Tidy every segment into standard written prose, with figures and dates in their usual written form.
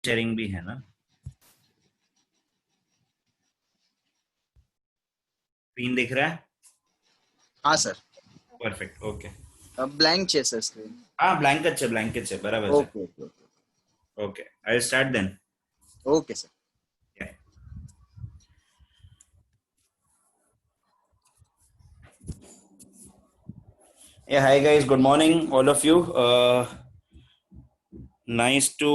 Sharing भी है ना? स्क्रीन दिख रहा है? हाँ सर. Perfect, okay. Blank છે સર સ્ક્રીન. हाँ, ब्लैंकेट છે बराबर છે. Okay okay okay okay, I start then. Okay sir. Yeah, hi guys, good morning, all of you. Nice to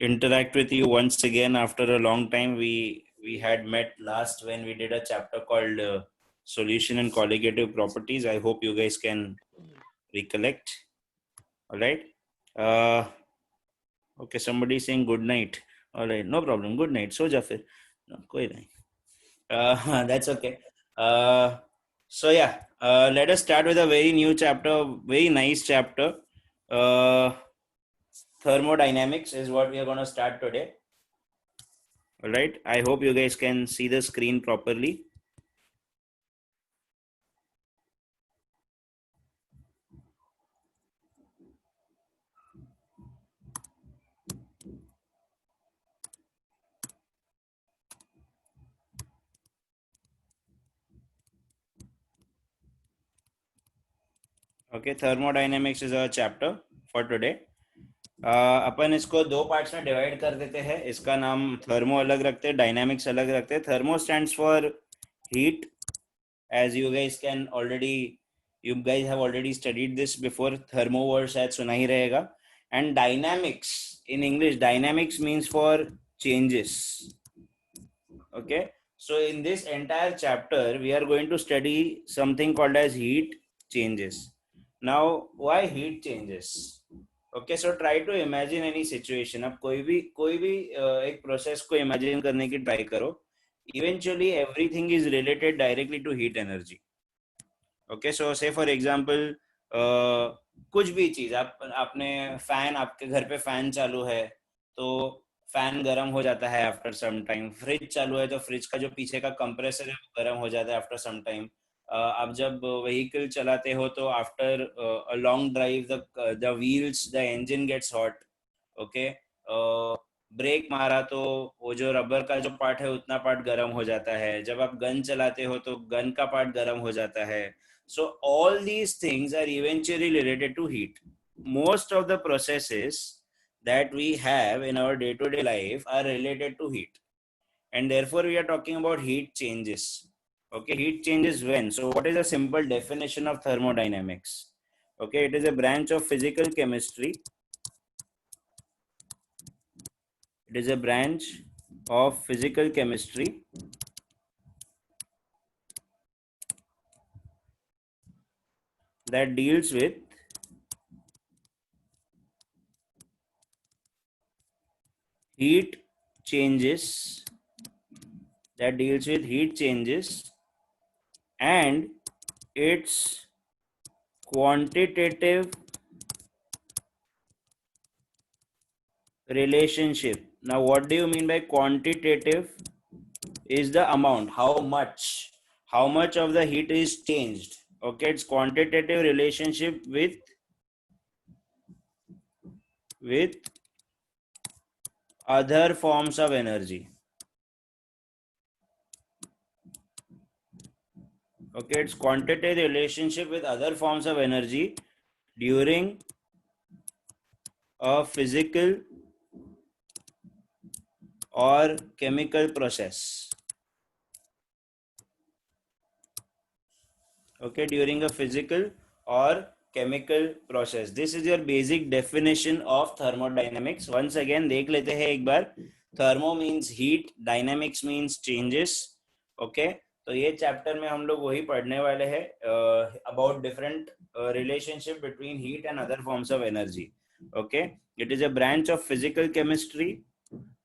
interact with you once again after a long time. We had met last when we did a chapter called Solution and Colligative Properties. I hope you guys can recollect. All right. Okay, somebody saying good night. All right, no problem. Good night. So Jafir. No, koi nahi. That's okay. So yeah, let us start with a very new chapter, very nice chapter. Thermodynamics is what we are going to start today. All right. I hope you guys can see the screen properly. Okay, thermodynamics is our chapter for today. अपन इसको दो parts में divide कर देते हैं. इसका नाम thermo अलग रखते हैं, डायनामिक्स अलग रखते हैं. Thermo stands for heat, as you guys have already studied this before. Thermo word शायद सुना ही रहेगा. And dynamics, in English, dynamics means for changes. Okay, so in this entire chapter we are going to study something called as heat changes. Now, why heat changes? Okay, so try to imagine any situation. अब कोई भी एक process को imagine करने की try करो. Eventually everything is related directly to heat energy. Okay, so say for example, कुछ भी चीज आपने फैन, आपके घर पे फैन चालू है तो फैन गर्म हो जाता है आफ्टर सम टाइम. फ्रिज चालू है तो फ्रिज का जो पीछे का कंप्रेसर है वो गर्म हो जाता है आफ्टर सम टाइम. आप जब व्हीकल चलाते हो तो after a long drive the wheels, the engine gets hot. Okay, brake मारा तो वो जो रबर का जो पार्ट है उतना पार्ट गर्म हो जाता है. जब आप गन चलाते हो तो गन का पार्ट गर्म हो जाता है. So all these things are eventually related to heat. Most of the processes that we have in our day-to-day life are related to heat, and therefore we are talking about heat changes. Okay, heat changes when? So what is a simple definition of thermodynamics? Okay, it is a branch of physical chemistry. It is a branch of physical chemistry that deals with heat changes, and its quantitative relationship. Now, what do you mean by quantitative? Is the amount, how much of the heat is changed. Okay, it's quantitative relationship with other forms of energy. Okay, it's quantitative relationship with other forms of energy during a physical or chemical process. Okay, during a physical or chemical process. This is your basic definition of thermodynamics. Once again देख लेते हैं एक बार. Thermo means heat, dynamics means changes. Okay, तो ये chapter में हम लोग वही पढ़ने वाले हैं about different relationship between heat and other forms of energy. Okay, it is a branch of physical chemistry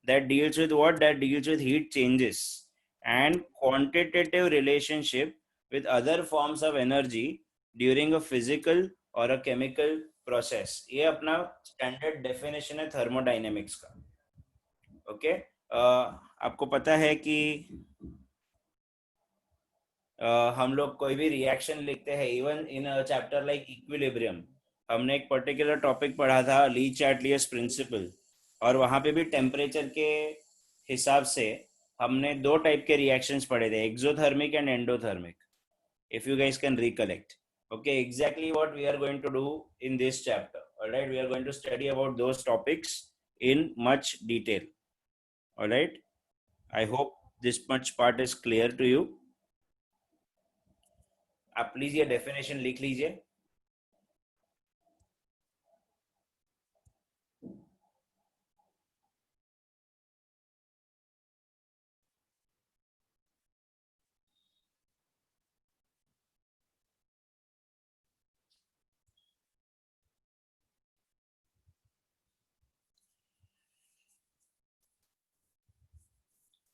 that deals with what? That deals with heat changes and quantitative relationship with other forms of energy during a physical or a chemical process. ये अपना standard definition है thermodynamics का. Okay, आपको पता है कि हम लोग कोई भी रिएक्शन लिखते हैं, even in a chapter like equilibrium, हमने एक पर्टिकुलर टॉपिक पढ़ा था, ली चार्टलियस प्रिंसिपल. और वहाँ पे भी टेम्परेचर के हिसाब से हमने दो टाइप के रिएक्शंस पढ़े थे, exothermic and endothermic, if you guys can recollect. Okay, exactly what we are going to do in this chapter. All right, we are going to study about those topics in much detail. All right, I hope this much part is clear to you. आप please ये definition लिख लीजिए.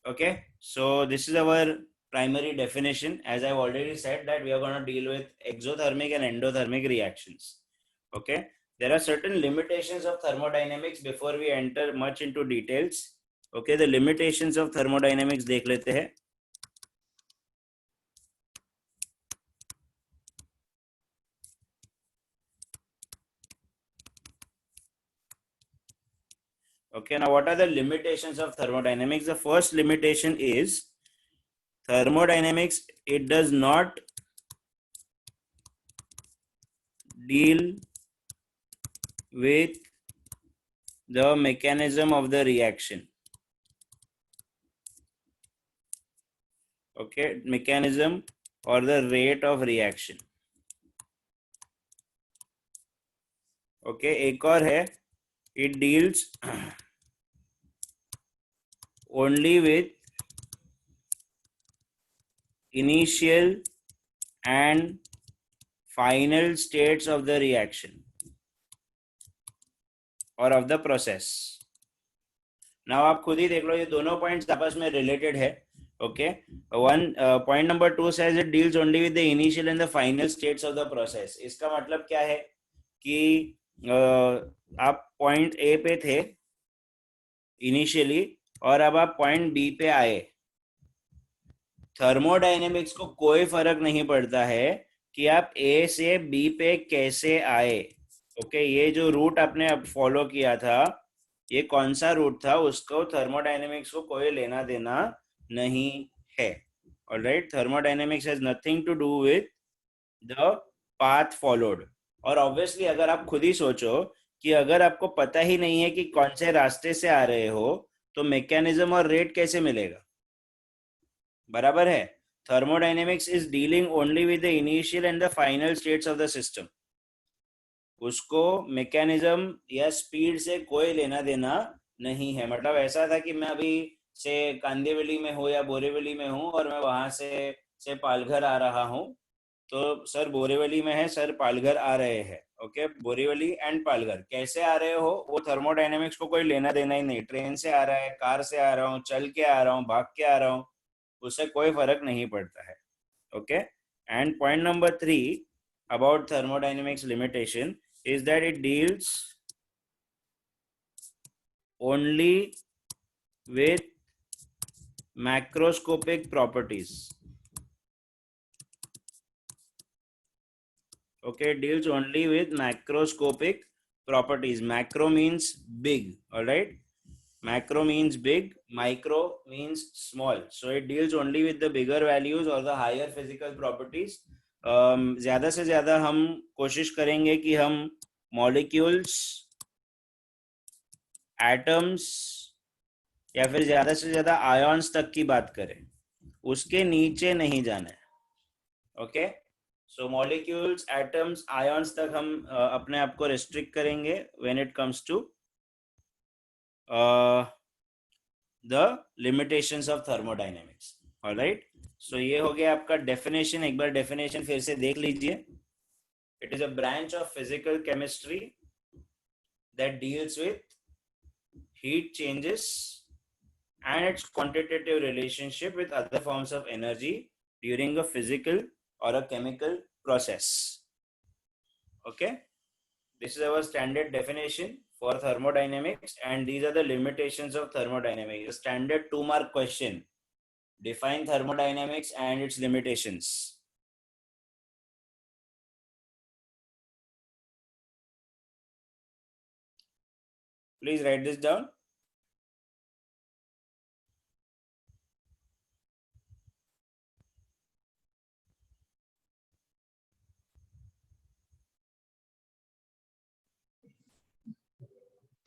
Okay, so this is our primary definition. As I've already said that we are going to deal with exothermic and endothermic reactions. Okay, there are certain limitations of thermodynamics before we enter much into details. Okay, the limitations of thermodynamics देख लेते हैं. Okay, now what are the limitations of thermodynamics? The first limitation is thermodynamics, it does not deal with the mechanism of the reaction. Okay, mechanism or the rate of reaction. Okay, एक और है, it deals only with initial and final states of the reaction or of the process. Now आप खुद ही देख लो, ये दोनों points आपस में रिलेटेड है. Okay, one point number 2 says it deals only with the initial and the final states of the process. इसका मतलब क्या है कि आप पॉइंट ए पे थे इनिशियली और अब आप पॉइंट बी पे आए. थर्मोडायनेमिक्स को कोई फर्क नहीं पड़ता है कि आप ए से बी पे कैसे आए. ओके, ये जो रूट आपने अब फॉलो किया था, ये कौन सा रूट था, उसको थर्मोडायनेमिक्स को कोई लेना देना नहीं है. Alright, thermodynamics has nothing to do with the path followed. और ऑब्वियसली अगर आप खुद ही सोचो कि अगर आपको पता ही नहीं है कि कौन से रास्ते से आ रहे हो, तो मैकेनिज्म और रेट कैसे मिलेगा. बराबर है. Thermodynamics is dealing only with the initial and the final states of the system. उसको मैकेनिज्म या स्पीड से कोई लेना देना नहीं है. मतलब ऐसा था कि मैं अभी से कांदिवली में हूँ या बोरीवली में हूँ और मैं वहां से पालघर आ रहा हूँ, तो सर बोरीवली में है, सर पालघर आ रहे हैं. ओके, बोरीवली एंड पालघर कैसे आ रहे हो वो थर्मोडायनेमिक्स को कोई लेना देना ही नहीं. ट्रेन से आ रहा है, कार से आ रहा हूँ, चल के आ रहा हूँ, भाग के आ रहा हूँ, उससे कोई फर्क नहीं पड़ता है. Okay, and point number 3 about thermodynamics limitation is that it deals only with macroscopic properties. Okay, it deals only with macroscopic properties. Macro means big. All right, macro means big, micro means small. So it deals only with the bigger values or the higher physical properties. ज़्यादा से ज़्यादा हम कोशिश करेंगे कि हम molecules, atoms या फिर ज़्यादा से ज़्यादा आयॉन्स तक की बात करें, उसके नीचे नहीं जाना है. Okay, so molecules, atoms, ions तक हम अपने आप को रिस्ट्रिक्ट करेंगे when it comes to the limitations of thermodynamics. Alright, so ये हो गया आपका डेफिनेशन. एक बार डेफिनेशन फिर से देख लीजिए. It is a branch of physical chemistry that deals with heat changes and its quantitative relationship with other forms of energy during a physical or a chemical process. Okay, this is our standard definition for thermodynamics, and these are the limitations of thermodynamics. A standard 2-mark question: define thermodynamics and its limitations. Please write this down.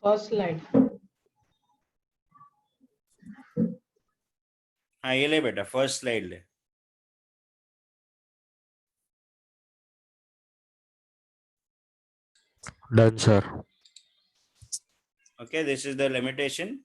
First slide. हाँ ये ले बेटा, first slide ले। Done, sir. Okay, this is the limitation.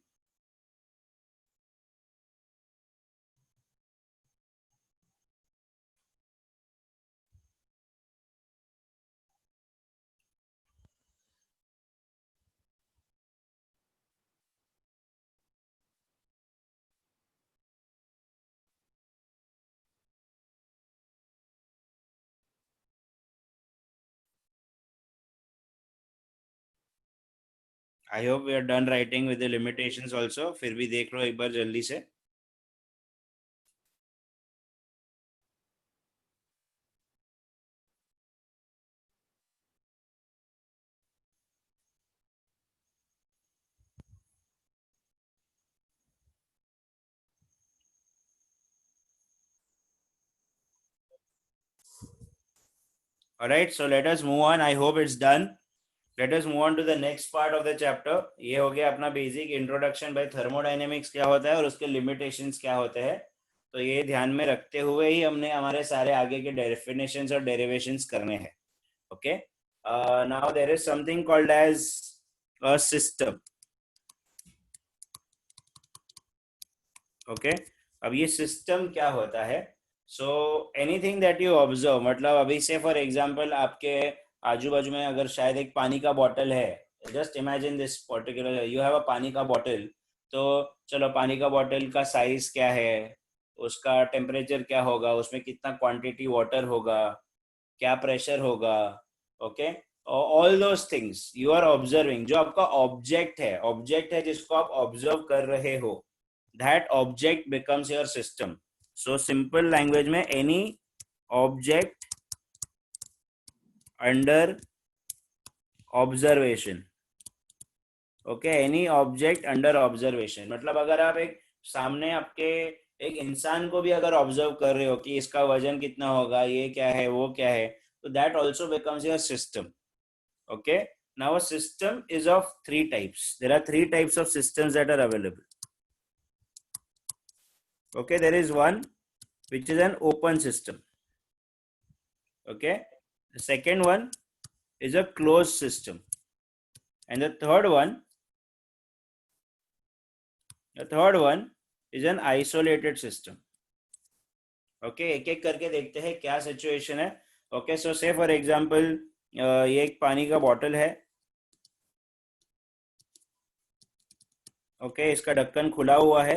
I hope we are done writing with the limitations also. फिर भी देख लो एक बार जल्दी से. All right, so let us move on. I hope it's done. Let us move on to the next part of the chapter. ये हो गया अपना बेसिक इंट्रोडक्शन बाय थर्मोडायनेमिक्स क्या होता है और उसके लिमिटेशंस क्या होते हैं. तो ये ध्यान में रखते हुए ही हमने हमारे सारे आगे के डेफिनेशंस और डेरिवेशंस करने हैं. Okay, now there is something called as a system. Okay, अब ये सिस्टम क्या होता है. So anything that you observe, मतलब अभी से फॉर एग्जांपल आपके आजू बाजू में अगर शायद एक पानी का बॉटल है, just imagine this particular, you have a पानी का बॉटल. तो चलो पानी का बॉटल का साइज क्या है, उसका टेम्परेचर क्या होगा, उसमें कितना क्वांटिटी वाटर होगा, क्या प्रेशर होगा. Okay, all those things you are observing. जो आपका ऑब्जेक्ट है जिसको आप ऑब्जर्व कर रहे हो, that object becomes your system. So simple language में any object under observation. Okay, any object under observation मतलब अगर आप एक सामने आपके एक इंसान को भी अगर ऑब्जर्व कर रहे हो कि इसका वजन कितना होगा, ये क्या है, वो क्या है, तो that also becomes your system. Okay, now a system is of three types. There are three types of systems that are available. Okay, there is one which is an open system. Okay, the second one is a closed system, and the third one is an isolated system. Okay, एक एक करके देखते हैं क्या situation है. Okay, so say for example ये एक पानी का बॉटल है. Okay, इसका ढक्कन खुला हुआ है.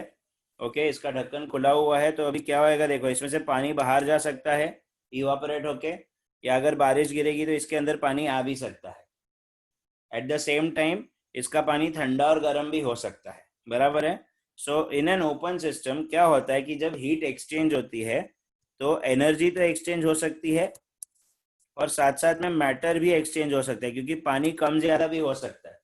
Okay, इसका ढक्कन खुला हुआ है, तो अभी क्या होएगा देखो, इसमें से पानी बाहर जा सकता है इवापोरेट होके, या अगर बारिश गिरेगी तो इसके अंदर पानी आ भी सकता है. एट द सेम टाइम इसका पानी ठंडा और गर्म भी हो सकता है. बराबर है. सो इन एन ओपन सिस्टम क्या होता है कि जब हीट एक्सचेंज होती है तो एनर्जी तो एक्सचेंज हो सकती है और साथ साथ में मैटर भी एक्सचेंज हो सकता है, क्योंकि पानी कम ज्यादा भी हो सकता है.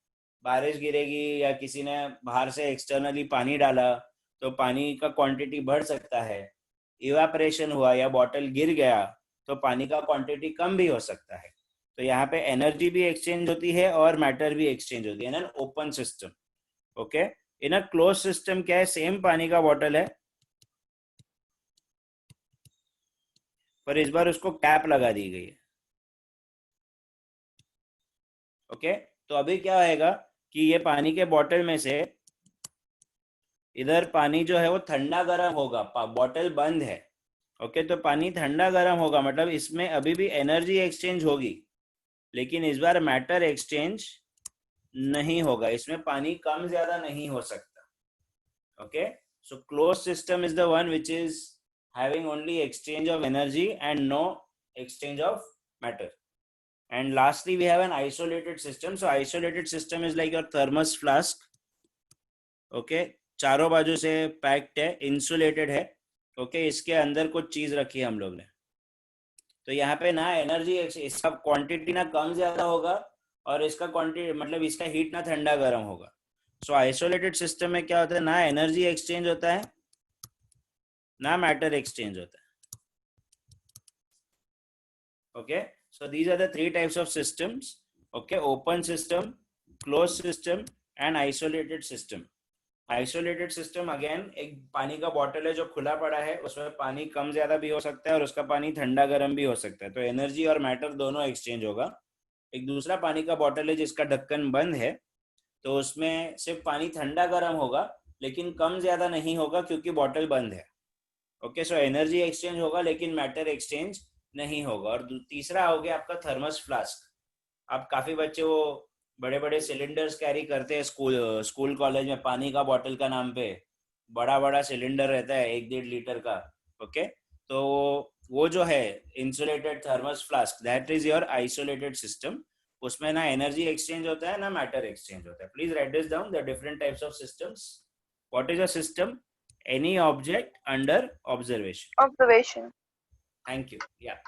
बारिश गिरेगी या किसी ने बाहर से एक्सटर्नली पानी डाला तो पानी का क्वांटिटी बढ़ सकता है. इवापरेशन हुआ या बॉटल गिर गया तो पानी का क्वांटिटी कम भी हो सकता है. तो यहाँ पे एनर्जी भी एक्सचेंज होती है और मैटर भी एक्सचेंज होती है इन an open system. Okay, in a closed system क्या है, सेम पानी का बॉटल है पर इस बार उसको कैप लगा दी गई है. ओके, तो अभी क्या होएगा कि ये पानी के बॉटल में से इधर पानी जो है वो ठंडा गर्म होगा, बॉटल बंद है. ओके, तो पानी ठंडा गर्म होगा मतलब इसमें अभी भी एनर्जी एक्सचेंज होगी, लेकिन इस बार मैटर एक्सचेंज नहीं होगा, इसमें पानी कम ज्यादा नहीं हो सकता. Okay, so close system is the one which is having only exchange of energy and no exchange of matter. And lastly we have an isolated system. So isolated system is like your thermos flask. Okay, चारों बाजू से packed है, insulated है. Okay, इसके अंदर कुछ चीज रखी है हम लोग ने, तो यहाँ पे ना एनर्जी, इसका क्वांटिटी ना कम ज्यादा होगा और इसका क्वांटिटी मतलब इसका हीट ना ठंडा गर्म होगा. सो आइसोलेटेड सिस्टम में क्या होता है, ना एनर्जी एक्सचेंज होता है ना मैटर एक्सचेंज होता है. Okay, so these are the three types of systems. Okay, open system, closed system, and isolated system. Isolated system again एक पानी का बॉटल है जो खुला पड़ा है, उसमें पानी कम ज्यादा भी हो सकता है और उसका पानी ठंडा गर्म भी हो सकता है, तो एनर्जी और मैटर दोनों एक्सचेंज होगा. एक दूसरा पानी का बॉटल है जिसका ढक्कन बंद है, तो उसमें सिर्फ पानी ठंडा गर्म होगा लेकिन कम ज्यादा नहीं होगा क्योंकि बॉटल बंद है. ओके, सो एनर्जी एक्सचेंज होगा लेकिन मैटर एक्सचेंज नहीं होगा. और तीसरा हो गया आपका थर्मस फ्लास्क. अब काफी बच्चे वो बड़े बड़े सिलेंडर्स कैरी करते हैं स्कूल स्कूल कॉलेज में, पानी का बॉटल का नाम पे बड़ा बड़ा सिलेंडर रहता है 1-1.5 लीटर का. ओके, तो वो जो है insulated thermos flask, that is your isolated system. उसमें ना एनर्जी एक्सचेंज होता है ना मैटर एक्सचेंज होता है. Please write this down, the different types of systems. What is a system? Any object under observation. Observation. Thank you. Yeah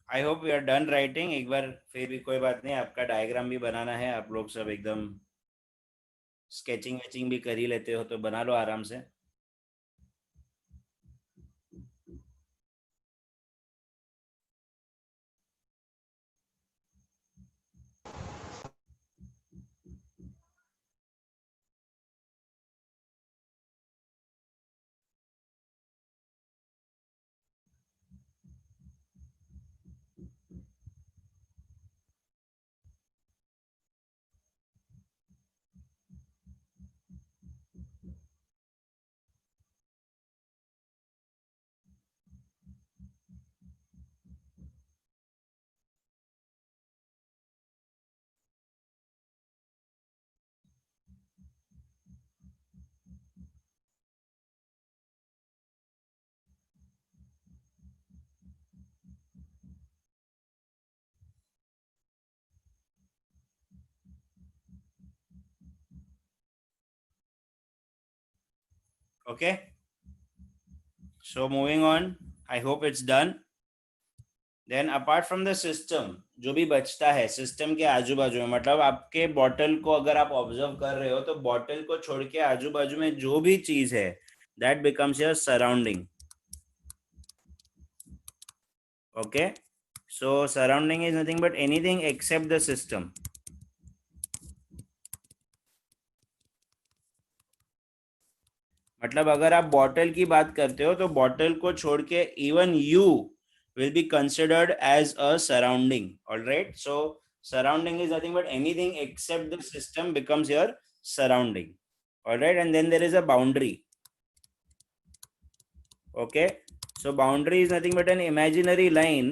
I hope we are done writing. एक बार फिर भी कोई बात नहीं, आपका डायग्राम भी बनाना है. आप लोग सब एकदम स्केचिंग वेचिंग भी कर ही लेते हो तो बना लो आराम से. Okay, so moving on. I hope it's done. Then apart from the system, जो भी बचता है सिस्टम के आजू बाजू में, मतलब आपके बॉटल को अगर आप ऑब्जर्व कर रहे हो तो बॉटल को छोड़ के आजू बाजू में जो भी चीज है, that becomes your surrounding. Okay, so surrounding is nothing but anything accept the system. मतलब अगर आप बॉटल की बात करते हो तो बॉटल को छोड़ के even you will be considered as a surrounding. All right, so surrounding is nothing but anything except the system becomes your surrounding. All right, and then there is a boundary. Okay, so boundary is nothing but an imaginary line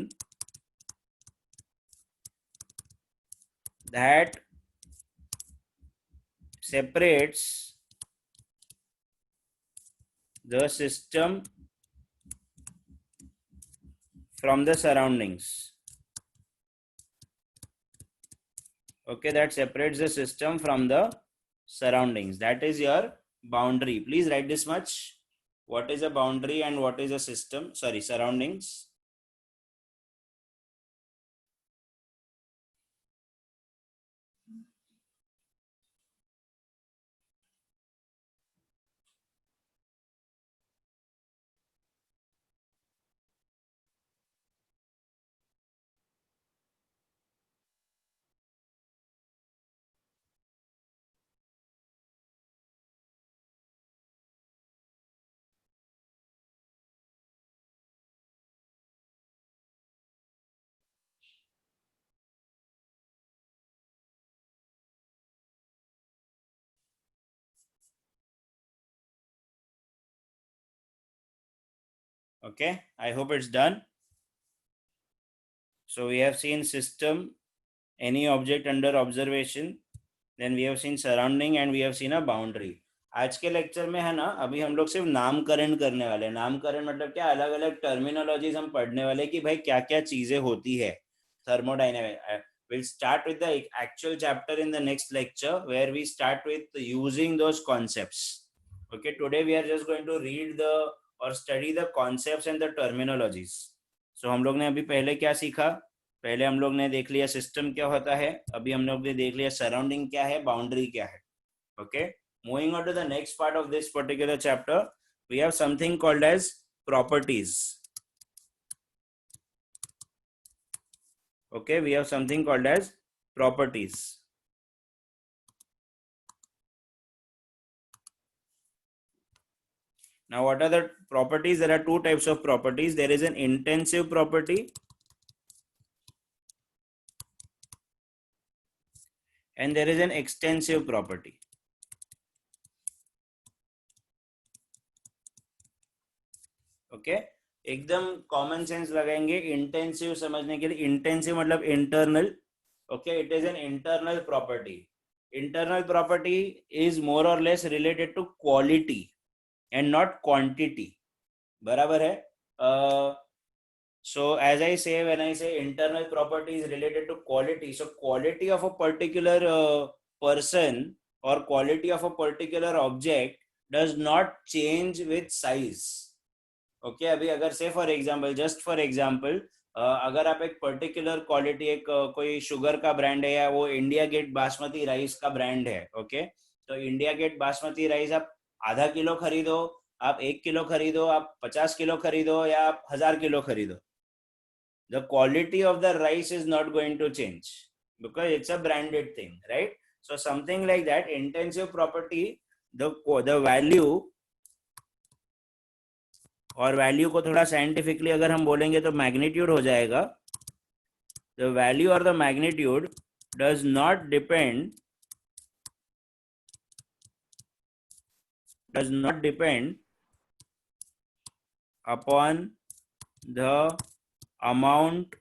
that separates the system from the surroundings. Okay, that separates the system from the surroundings. That is your boundary. Please write this much. What is a boundary and what is a system? Sorry, surroundings. Okay, I hope it's done. So we have seen system, any object under observation, then we have seen surrounding and we have seen a boundary. आज के lecture में है ना, अभी हम लोग सिर्फ नामकरण करने वाले हैं. नामकरण मतलब क्या, अलग अलग टर्मिनोलॉजीज हम पढ़ने वाले कि भाई क्या क्या चीजें होती है thermodynamic. We'll start with the actual chapter in the next lecture where we start with using those concepts. Okay, today we are just going to read the or study the concepts and the terminologies. So हम लोग ने अभी पहले क्या सीखा, पहले हम लोग ने देख लिया सिस्टम क्या होता है, अभी हम लोग ने देख लिया सराउंडिंग क्या है, बाउंड्री क्या है. Okay, moving on to the next part of this particular chapter, we have something called as properties. Okay, we have something called as properties. Now what are the properties? There are two types of properties. There is an intensive property and there is an extensive property. Okay, एकदम common sense लगाएंगे intensive समझने के लिए. Intensive मतलब internal. Okay, it is an internal property. Internal property is more और less related to quality and not quantity. बराबर है. So as I say, when I say internal property is related to quality, so quality of a particular person or quality of a particular object does not change with size. Okay, अभी अगर से for example, just for example, अगर आप एक particular quality, एक कोई sugar का brand है या वो इंडिया गेट बासमती राइस का ब्रांड है. ओके, तो इंडिया गेट बासमती राइस आप आधा किलो खरीदो, आप 1 किलो खरीदो, आप 50 किलो खरीदो या आप 1000 किलो खरीदो, the quality of the rice is not going to change because it's a branded thing, right? So something like that, intensive property, the value, और वैल्यू को थोड़ा साइंटिफिकली अगर हम बोलेंगे तो मैग्नीट्यूड हो जाएगा. द वैल्यू और the magnitude does not depend upon the amount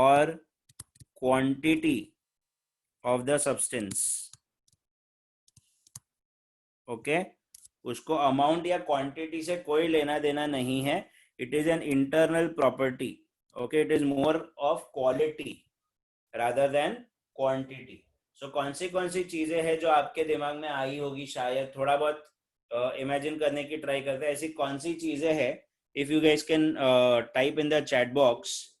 और quantity of the substance. Okay, उसको अमाउंट या क्वांटिटी से कोई लेना देना नहीं है. It is an internal property. Okay, it is more of quality rather than quantity. So कौन सी चीजें हैं जो आपके दिमाग में आई होगी, शायद थोड़ा बहुत इमेजिन करने की ट्राई करते हैं. ऐसी कौन सी चीजें हैं, if you guys can type in the chat box,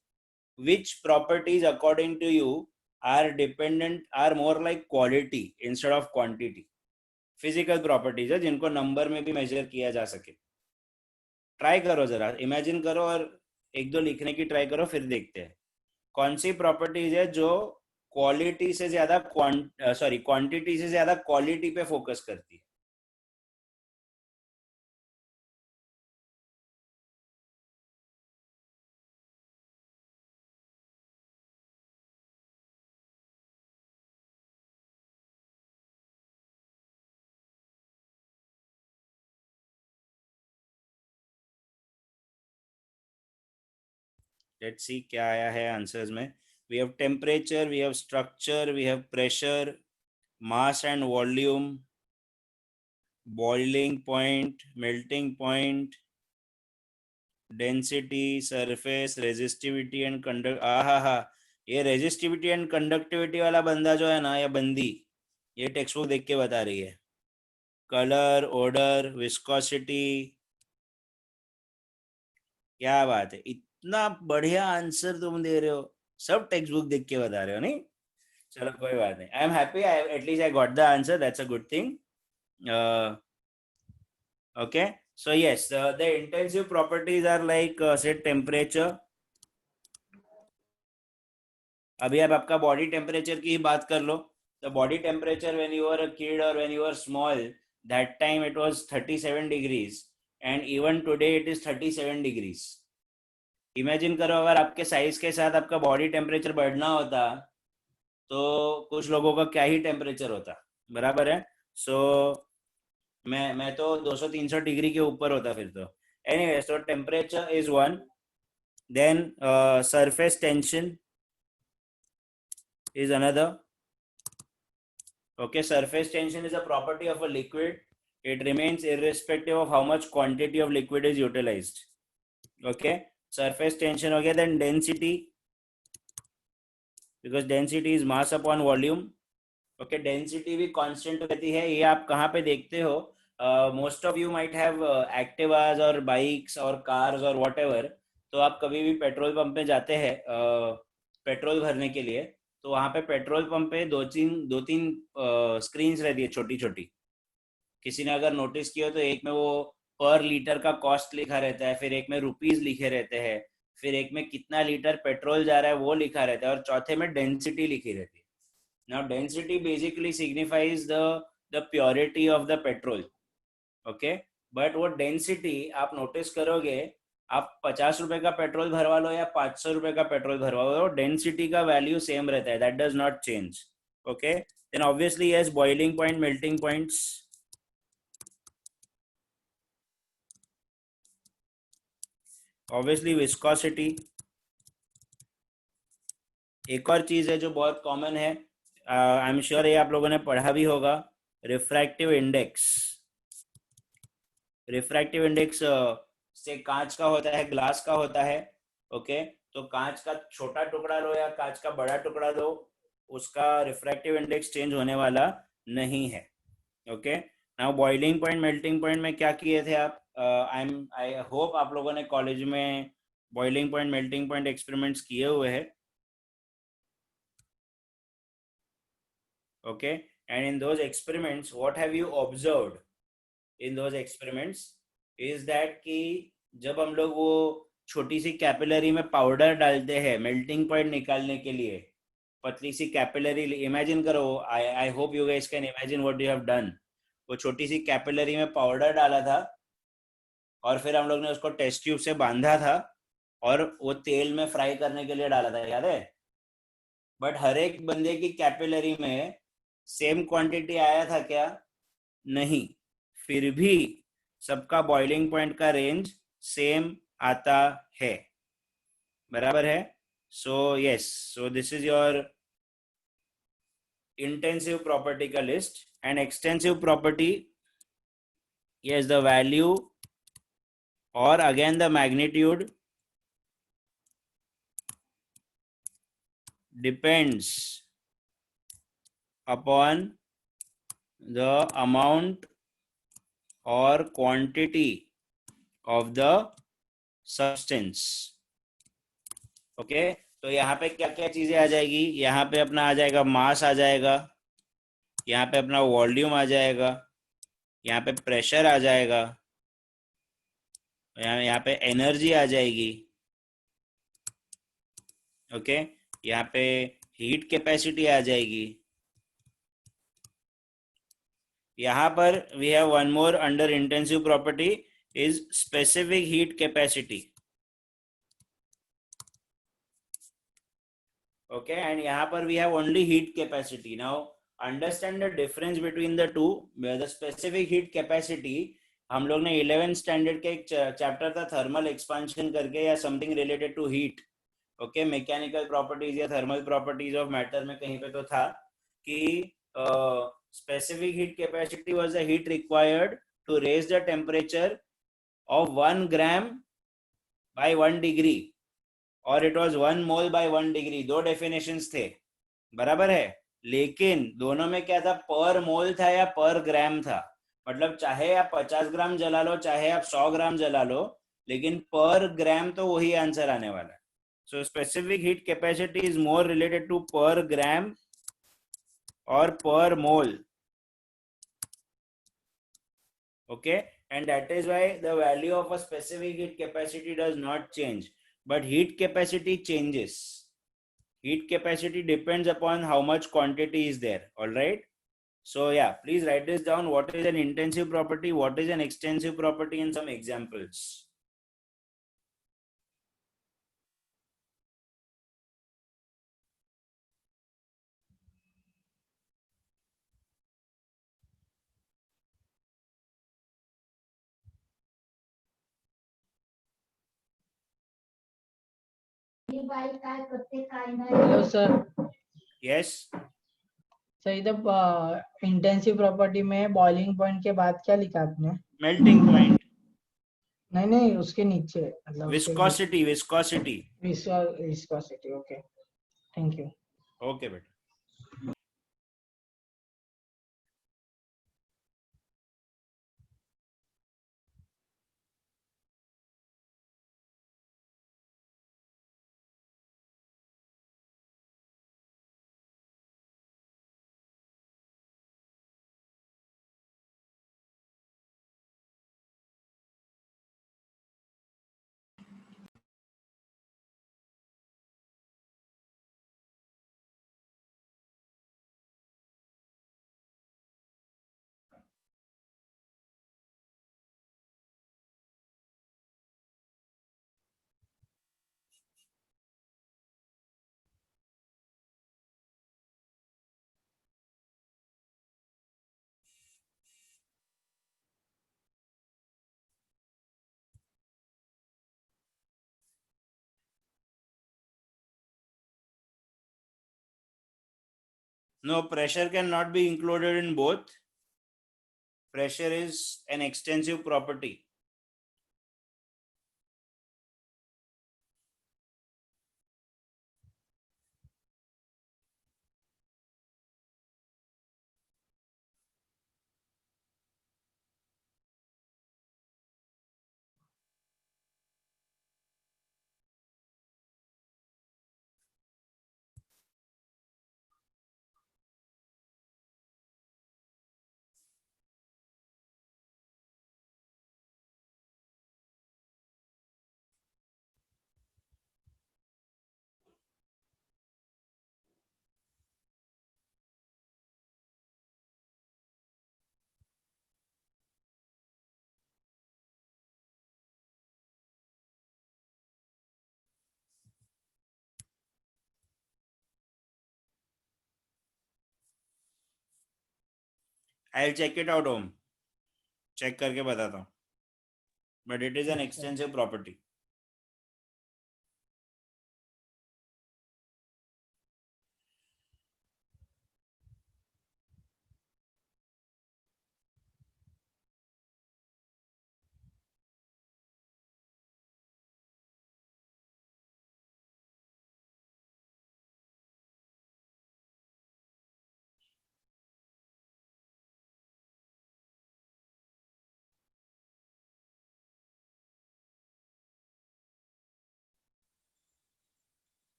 which properties according to you are more like quality instead of quantity. Physical properties है जिनको नंबर में भी मेजर किया जा सके. ट्राई करो, जरा इमेजिन करो और एक दो लिखने की ट्राई करो, फिर देखते हैं कौन सी प्रॉपर्टीज है जो क्वालिटी से ज्यादा क्वांटिटी से ज्यादा क्वालिटी पे फोकस करती है. लेट्स सी क्या आया है आंसर्स में. We have temperature, we have structure, we have pressure, mass and volume, boiling point, melting point, density, surface, resistivity and conduct. हा, ये रेजिस्टिविटी एंड कंडक्टिविटी वाला बंदा जो है ना, या बंदी, ये टेक्स्ट बुक देख के बता रही है. Colour, odour, viscosity. क्या बात है, इतना बढ़िया आंसर तुम दे रहे हो, सब टेक्स्ट बुक देख के बता रहे हो. नहीं, चलो कोई बात नहीं. I am happy, at least I got the answer, that's a good thing. okay, so yes, the intensive properties are like say temperature. अभी आप आपका बॉडी टेम्परेचर की ही बात कर लो. The body temperature when you are a kid और when you are small, that time it was 37 degrees and even today it is 37 degrees. Imagine करो अगर आपके साइज के साथ आपका बॉडी टेम्परेचर बढ़ना होता तो कुछ लोगों का क्या ही टेम्परेचर होता. बराबर है. सो मैं तो 200-300 डिग्री के ऊपर होता फिर तो. Anyway, so temperature is one. Then surface tension is another. Okay, surface tension is a property of a liquid. It remains irrespective of how much quantity of liquid is utilized. Okay, surface tension हो गया. Then density, because density is mass upon volume. Okay, density भी constant रहती है. ये आप कहाँ पे देखते हो? Most of you might have Activas और bikes और cars और whatever. तो आप कभी भी पेट्रोल पंप पे जाते हैं पेट्रोल भरने के लिए, तो वहाँ पे पेट्रोल पंप पे दो तीन स्क्रीन्स रहती है छोटी छोटी. किसी ने अगर नोटिस किया तो एक में वो पर लीटर का कॉस्ट लिखा रहता है, फिर एक में रुपीज लिखे रहते हैं, फिर एक में कितना लीटर पेट्रोल जा रहा है वो लिखा रहता है, और चौथे में डेंसिटी लिखी रहती है. Now density basically signifies the purity of the petrol. Okay, but वो density आप नोटिस करोगे, आप 50 रुपए का पेट्रोल भरवा लो या 500 रुपए का पेट्रोल भरवा लो, डेंसिटी का वैल्यू सेम रहता है. That does not change. Okay, then obviously yes, boiling point, melting points. Obviously viscosity. एक और चीज है जो बहुत कॉमन है, आई एम श्योर ये आप लोगों ने पढ़ा भी होगा, रिफ्रैक्टिव इंडेक्स. रिफ्रैक्टिव इंडेक्स से कांच का होता है, ग्लास का होता है. ओके, तो कांच का छोटा टुकड़ा लो या कांच का बड़ा टुकड़ा लो, उसका रिफ्रैक्टिव इंडेक्स चेंज होने वाला नहीं है. Okay, now boiling point, melting point में क्या किए थे आप? आई होप आप लोगों ने कॉलेज में boiling point, melting point experiments किए हुए हैं. Okay, and in those experiments what have you observed in those experiments is that कि जब हम लोग वो छोटी सी कैपिलरी में पाउडर डालते हैं मेल्टिंग पॉइंट निकालने के लिए, पतली सी कैपिलरी, इमेजिन करो, आई hope you guys can imagine what you have done. वो छोटी सी कैपिलरी में पाउडर डाला था और फिर हम लोग ने उसको टेस्ट ट्यूब से बांधा था और वो तेल में फ्राई करने के लिए डाला था, याद है? बट हर एक बंदे की कैपिलरी में सेम क्वांटिटी आया था क्या? नहीं. फिर भी सबका बॉइलिंग पॉइंट का रेंज सेम आता है. बराबर है? So yes, so this is your intensive property का list. And extensive property, yes, the value or again the magnitude depends upon the amount or quantity of the substance. Okay, तो यहाँ पे क्या क्या चीजें आ जाएगी? यहाँ पे अपना आ जाएगा मास आ जाएगा, यहाँ पे अपना वॉल्यूम आ जाएगा, यहाँ पे प्रेशर आ जाएगा, यहाँ पे एनर्जी आ जाएगी. ओके, यहाँ पे हीट कैपेसिटी आ जाएगी. यहाँ पर we have one more under intensive property is specific heat capacity. okay, and यहाँ पर we have only heat capacity. Now understand the difference between the two. The specific heat capacity, हम लोग ने 11th standard के एक chapter था thermal expansion करके या something related to heat. Okay, mechanical properties या थर्मल प्रॉपर्टीज ऑफ मैटर में कहीं पे तो था कि specific heat capacity was the heat required to raise the temperature of 1 gram by 1 degree और it was 1 mole by 1 degree. दो definitions थे, बराबर है, लेकिन दोनों में क्या था? पर मोल था या पर ग्राम था. मतलब चाहे आप 50 ग्राम जला लो, चाहे आप 100 ग्राम जला लो, लेकिन पर ग्राम तो वही आंसर आने वाला है. So specific heat capacity is more related to per gram और per mole. Okay, and that is why the value of a specific heat capacity does not change, but heat capacity changes. Heat capacity depends upon how much quantity is there. All right, so yeah, please write this down. What is an intensive property, what is an extensive property, and some examples. Hello sir. Yes. Sir इधर intensive property में boiling point के बाद क्या लिखा आपने? Melting point. नहीं नहीं, उसके नीचे मतलब Viscosity. Viscosity. Okay, thank you. Okay, बेटा. No, pressure cannot be included in both. Pressure is an extensive property. I'll check it out home. Check करके बताता हूँ. But it is an extensive property.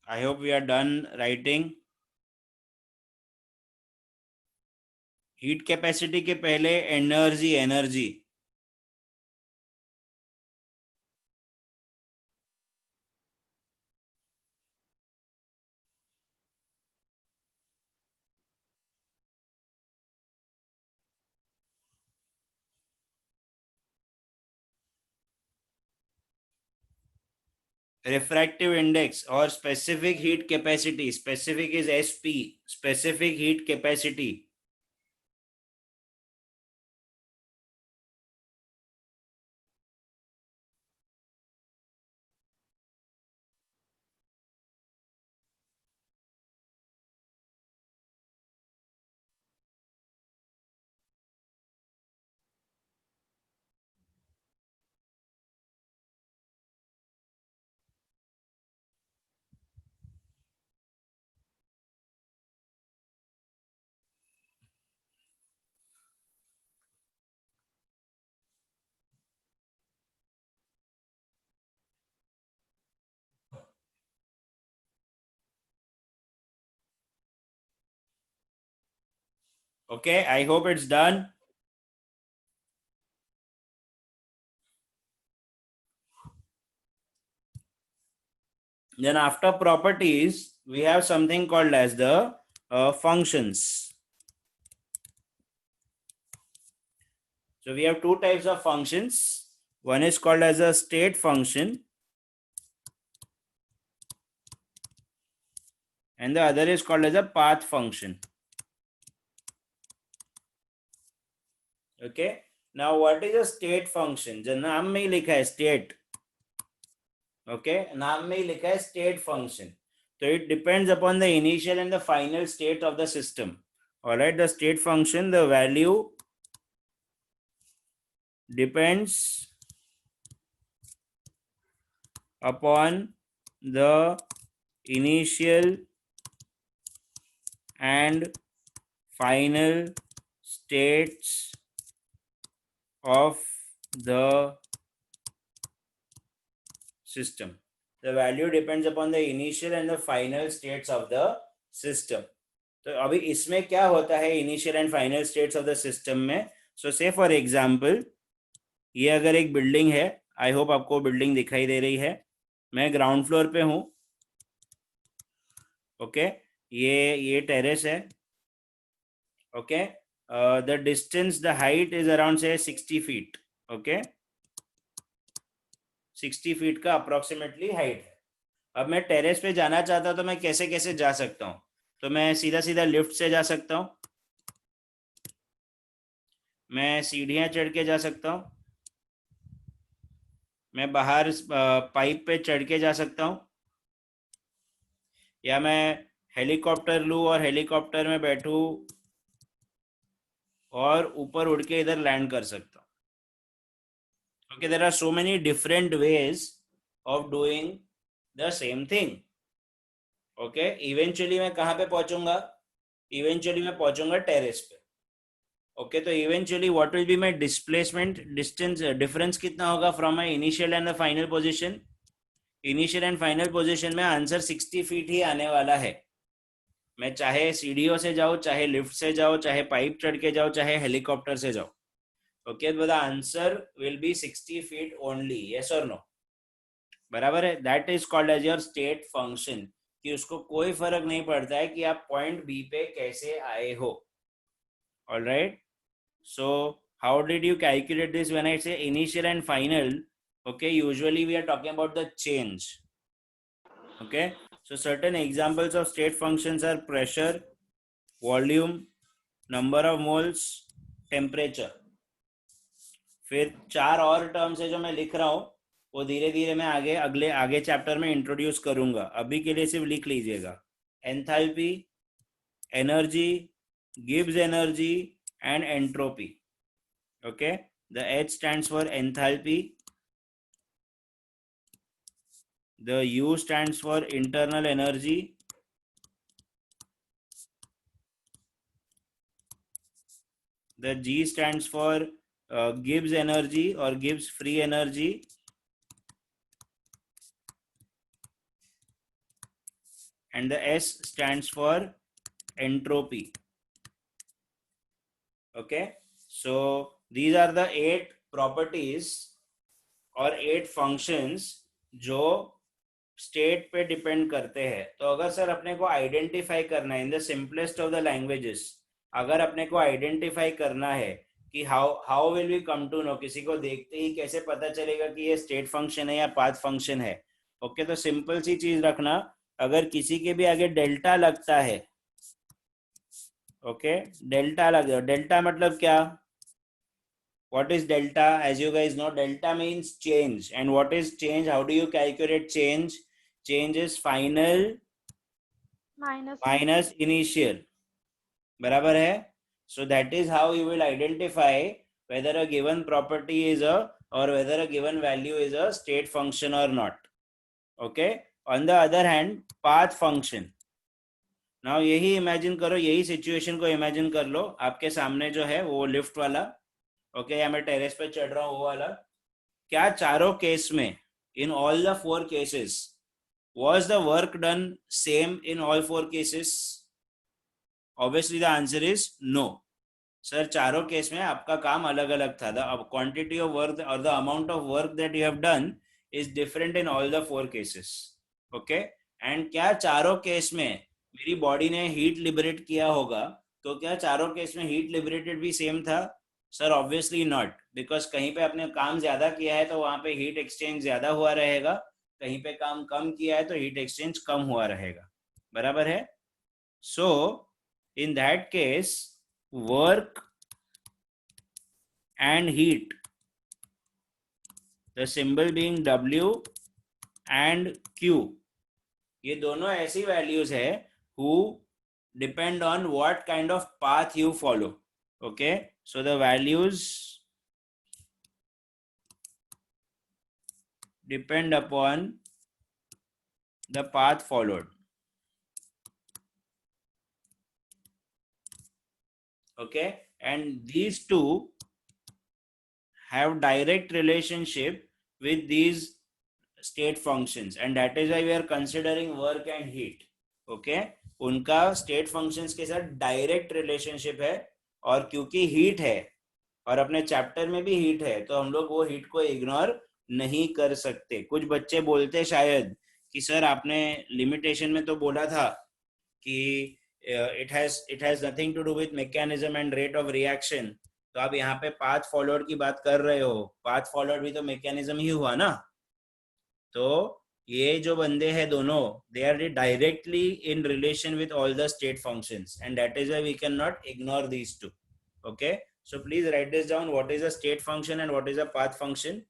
I hope we are done writing. Heat capacity के पहले energy. Refractive index or specific heat capacity. Specific is SP. Specific heat capacity. Okay, I hope it's done. Then after properties, we have something called as the functions. So we have two types of functions. One is called as a state function and the other is called as a path function. Okay. Now what is a state function? जो नाम में ही लिखा है state. Okay. नाम में ही लिखा है state function. So it depends upon the initial and the final state of the system. Alright, the state function, the value depends upon the initial and final states of the system. The value depends upon the initial and the final states of the system. तो अभी इसमें क्या होता है initial and final states of the system में? सो से for example ये अगर एक बिल्डिंग है, आई होप आपको बिल्डिंग दिखाई दे रही है, मैं ग्राउंड फ्लोर पे हूँ. ओके, ये टेरेस है. Okay, the distance, the height is around से 60 फीट. ओके, 60 फीट का अप्रोक्सीमेटली हाइट है. अब मैं टेरेस पे जाना चाहता हूँ तो मैं कैसे कैसे जा सकता हूँ? तो मैं सीधा सीधा लिफ्ट से जा सकता हूँ, मैं सीढ़ियाँ चढ़ के जा सकता हूँ, मैं बाहर पाइप पे चढ़ के जा सकता हूँ, या मैं हेलीकॉप्टर लूँ और हेलीकॉप्टर में बैठूँ और ऊपर उड़ के इधर लैंड कर सकता हूँ. Okay, there are so many different ways of doing the same thing. Okay, eventually मैं कहाँ पे पहुंचूंगा? इवेंचुअली मैं पहुंचूंगा टेरेस पे. ओके, तो eventually what will be my displacement distance, difference कितना होगा from my initial and the final position? Initial and final position में आंसर 60 फीट ही आने वाला है. मैं चाहे सीढ़ियों से जाऊँ, चाहे लिफ्ट से जाऊँ, चाहे पाइप चढ़ के जाऊँ, चाहे हेलीकॉप्टर से जाऊँ. ओके, तो the answer will be 60 feet only. Yes और नो? बराबर है. That is called as your state function, कि उसको कोई फर्क नहीं पड़ता है कि आप पॉइंट बी पे कैसे आए हो. All right, so how did you calculate this? When I say initial and final, okay, usually we are talking about the change. Okay, so certain examples of state functions are pressure, volume, number of moles, temperature. फिर 4 और terms है जो मैं लिख रहा हूँ, वो धीरे धीरे मैं आगे चैप्टर में इंट्रोड्यूस करूंगा. अभी के लिए सिर्फ लिख लीजिएगा. Enthalpy, energy, Gibbs energy and entropy. Okay, the H stands for enthalpy, the U stands for internal energy, the G stands for Gibbs energy or Gibbs free energy, and the S stands for entropy. Okay, so these are the 8 properties or 8 functions जो state पे depend करते हैं. तो अगर sir अपने को identify करना है in the simplest of the languages, अगर अपने को आइडेंटिफाई करना है कि how will we come to know, किसी को देखते ही कैसे पता चलेगा कि ये स्टेट फंक्शन है या पाथ फंक्शन है? ओके, तो सिंपल सी चीज रखना, अगर किसी के भी आगे डेल्टा लगता है, ओके, डेल्टा लग जाओ. डेल्टा मतलब क्या? What is delta? As you guys know, delta means change. And what is change? How do you calculate change? Change is final minus initial. बराबर है? So that is how you will identify whether a given property is a, or whether a given value is a state function or not. Okay. On the other hand, path function. Now यही imagine करो, यही situation को imagine कर लो. आपके सामने जो है वो लिफ्ट वाला, ओके, या मैं टेरेस पे चढ़ रहा हूँ वो वाला. क्या चारों केस में, in all the 4 cases, was the work done same in all 4 cases? Obviously the answer is no. Sir चारों केस में आपका काम अलग अलग था. द क्वांटिटी ऑफ वर्क और the amount of work that you have done is different in all the 4 cases. Okay. And क्या चारों केस में मेरी बॉडी ने हीट लिबरेट किया होगा? तो क्या चारों केस में हीट लिबरेटेड भी सेम था? सर ऑब्वियसली नॉट, बिकॉज कहीं पे आपने काम ज्यादा किया है तो वहां पे हीट एक्सचेंज ज्यादा हुआ रहेगा, कहीं पे काम कम किया है तो हीट एक्सचेंज कम हुआ रहेगा. बराबर है? सो in that case, work and heat, the symbol being W and Q, ये दोनों ऐसी values है who depend on what kind of path you follow. Okay, so the values depend upon the path followed. Okay, and these two have direct relationship with these state functions, and that is why we are considering work and heat. Okay, उनका state functions के साथ direct relationship है. और क्योंकि heat है और अपने chapter में भी हीट है तो हम लोग वो हीट को इग्नोर नहीं कर सकते. कुछ बच्चे बोलते शायद कि सर आपने लिमिटेशन में तो बोला था कि it has nothing to do with mechanism and rate of reaction, तो आप यहाँ पे पाथ फॉलोड की बात कर रहे हो. पाथ फॉलोड भी तो मैकेनिज्म ही हुआ ना. तो ये जो बंदे हैं दोनों, they are directly in relation with all the state functions, and that is why we can not ignore these two. Okay, so please write this down. What is a state function and what is a path function?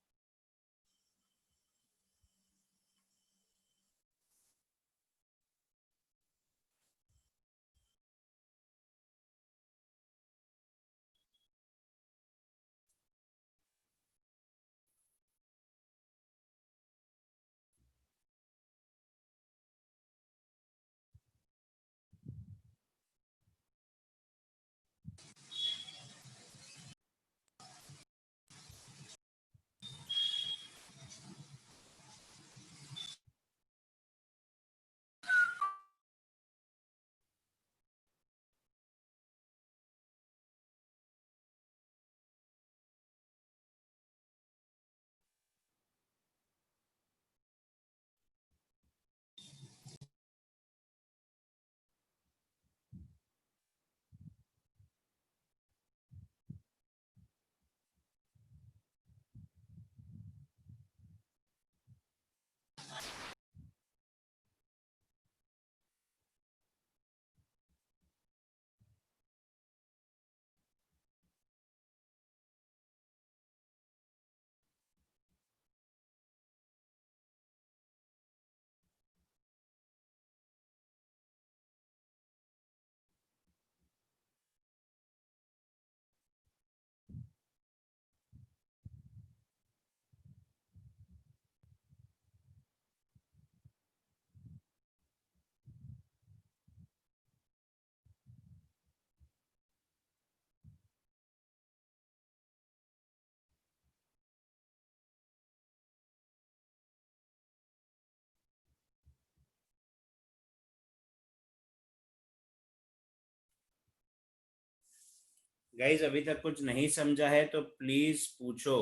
Guys अभी तक कुछ नहीं समझा है तो please पूछो.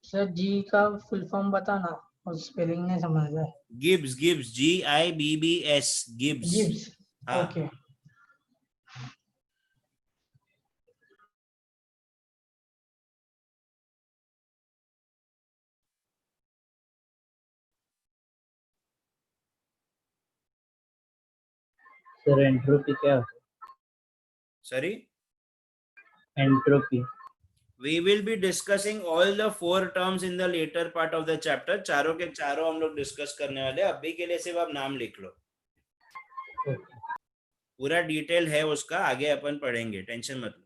Sir जी का full form बताना, और स्पेलिंग नहीं समझ रहा है. Gibbs, Gibbs, GIBBS, Gibbs. Gibbs. हाँ. ओके. सर एंट्रोपी क्या होता सॉरी, है? Entropy. we will be discussing all the 4 terms in the later part of the chapter. चारों के चारों हम लोग डिस्कस करने वाले हैं. अभी के लिए सिर्फ आप नाम लिख लो. पूरा डिटेल है उसका, आगे अपन पढ़ेंगे, टेंशन मत लो.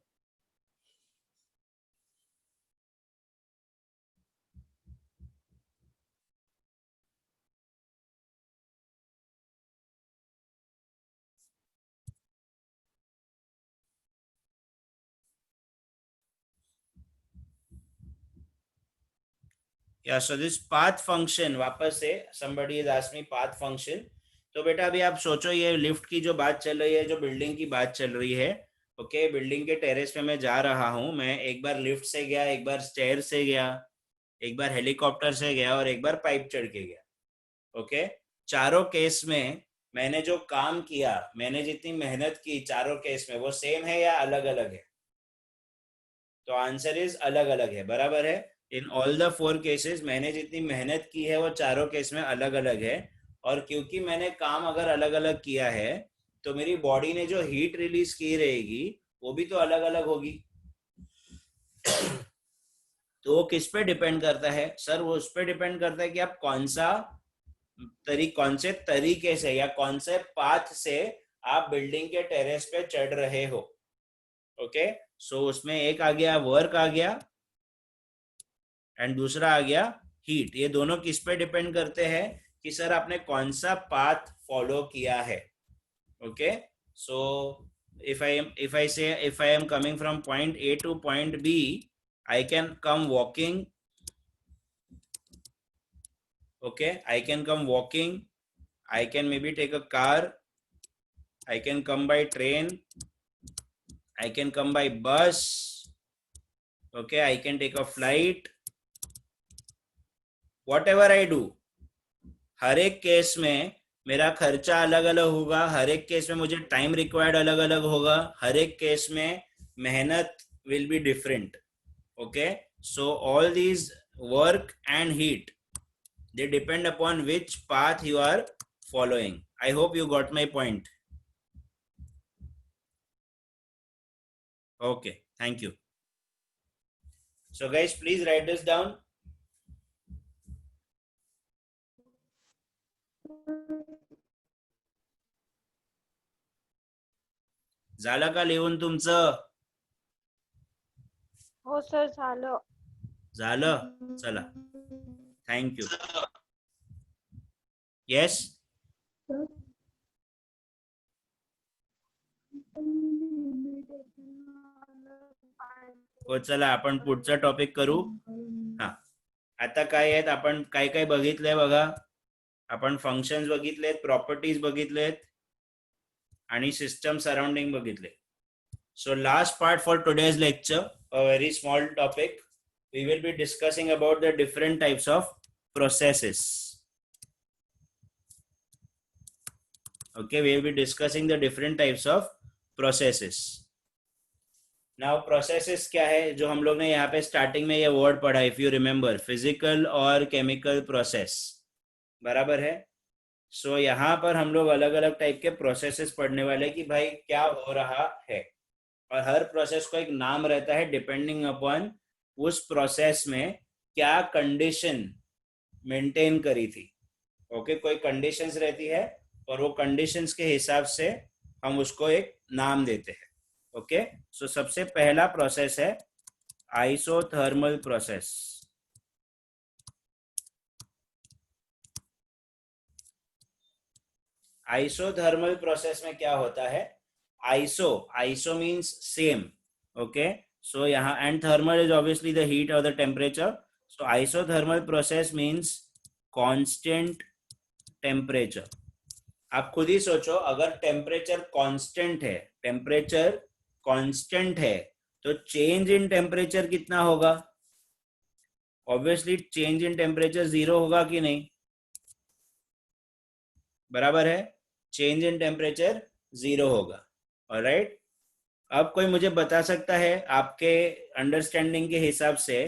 Yeah, so this path function, वापस से somebody has asked me path function. तो बेटा अभी आप सोचो, ये लिफ्ट की जो बात चल रही है, जो बिल्डिंग की बात चल रही है, ओके, बिल्डिंग के टेरेस पे मैं जा रहा हूँ, मैं एक बार लिफ्ट से गया, एक बार स्टेयर से गया, एक बार हेलीकॉप्टर से गया और एक बार पाइप चढ़ के गया, ओके। चारों केस में मैंने जो काम किया, मैंने जितनी मेहनत की, चारों केस में वो सेम है या अलग अलग है? तो आंसर इज अलग अलग है, बराबर है। इन ऑल द 4 केसेस मैंने जितनी मेहनत की है वो चारों केस में अलग अलग है, और क्योंकि मैंने काम अगर अलग अलग किया है तो मेरी बॉडी ने जो हीट रिलीज की रहेगी वो भी तो अलग अलग होगी। तो वो किस पे डिपेंड करता है सर? वो उस पे डिपेंड करता है कि आप कौन से तरीके से या कौन से पाथ से आप बिल्डिंग के टेरेस पे चढ़ रहे हो, ओके। सो उसमें एक आ गया वर्क आ गया एंड दूसरा आ गया हीट। ये दोनों किस पे डिपेंड करते हैं कि सर आपने कौन सा पाथ फॉलो किया है, okay. So if I am coming from point A to point B, I can come walking, okay, I can come walking, I can maybe take a car, I can come by train, I can come by bus, okay, I can take a flight, whatever I do, हर एक case में मेरा खर्चा अलग अलग होगा, हर एक case में मुझे टाइम रिक्वायर्ड अलग अलग होगा, हर एक केस में मेहनत will be different, okay. So all these work and heat, they depend upon which path you are following. I hope you got my point. Okay, thank you. So guys, please write this down. झालं का लिहून तुमचं? हो sir झालं. झालं, चला, thank you. Yes, हो, चला आपण पुढचा टॉपिक करू. हा, आता काय आहेत, आपण काय काय बघितलंय बघा. आपण फंक्शन्स बघितलेत, प्रॉपर्टीज बघितलेत आणि सिस्टम सराउंडिंग बघितले. So last part for today's lecture, a very small topic. We will be discussing about the different types of processes. Okay, we will be discussing the different types of processes. Now processes क्या है, जो हम लोग ने यहाँ पे starting में ये वर्ड पढ़ा, if you remember, physical और chemical process, बराबर है. So यहाँ पर हम लोग अलग अलग टाइप के प्रोसेसेस पढ़ने वाले कि भाई क्या हो रहा है, और हर प्रोसेस को एक नाम रहता है डिपेंडिंग अपॉन उस प्रोसेस में क्या कंडीशन मेंटेन करी थी, ओके। कोई कंडीशंस रहती है और वो कंडीशंस के हिसाब से हम उसको एक नाम देते हैं, ओके। सो सबसे पहला प्रोसेस है आइसोथर्मल प्रोसेस. आइसोथर्मल प्रोसेस में क्या होता है? Iso means same, okay. So यहाँ and thermal is obviously the heat और the temperature. So isothermal process means constant temperature. आप खुद ही सोचो, अगर टेम्परेचर कांस्टेंट है तो चेंज इन टेम्परेचर कितना होगा? ऑब्वियसली चेंज इन टेम्परेचर 0 होगा कि नहीं? बराबर है, चेंज इन टेम्परेचर 0 होगा. ऑलराइट, अब कोई मुझे बता सकता है आपके अंडरस्टैंडिंग के हिसाब से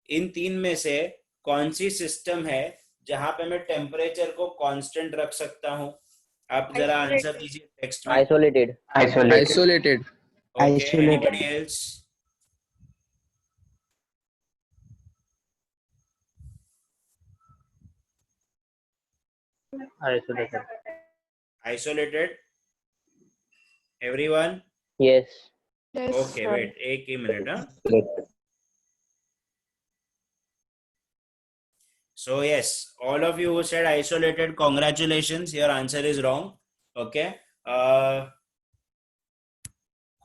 इन तीन में से कौन सी सिस्टम है जहां पे मैं टेम्परेचर को कांस्टेंट रख सकता हूं? आप जरा आंसर दीजिए टेक्स्ट में. Isolated. Isolated. Okay, anybody else? Isolated. Everyone? Yes. Yes, Okay, sir. wait, एक ही मिनट. हाँ, so yes, all of you who said isolated, congratulations, your answer is wrong, okay.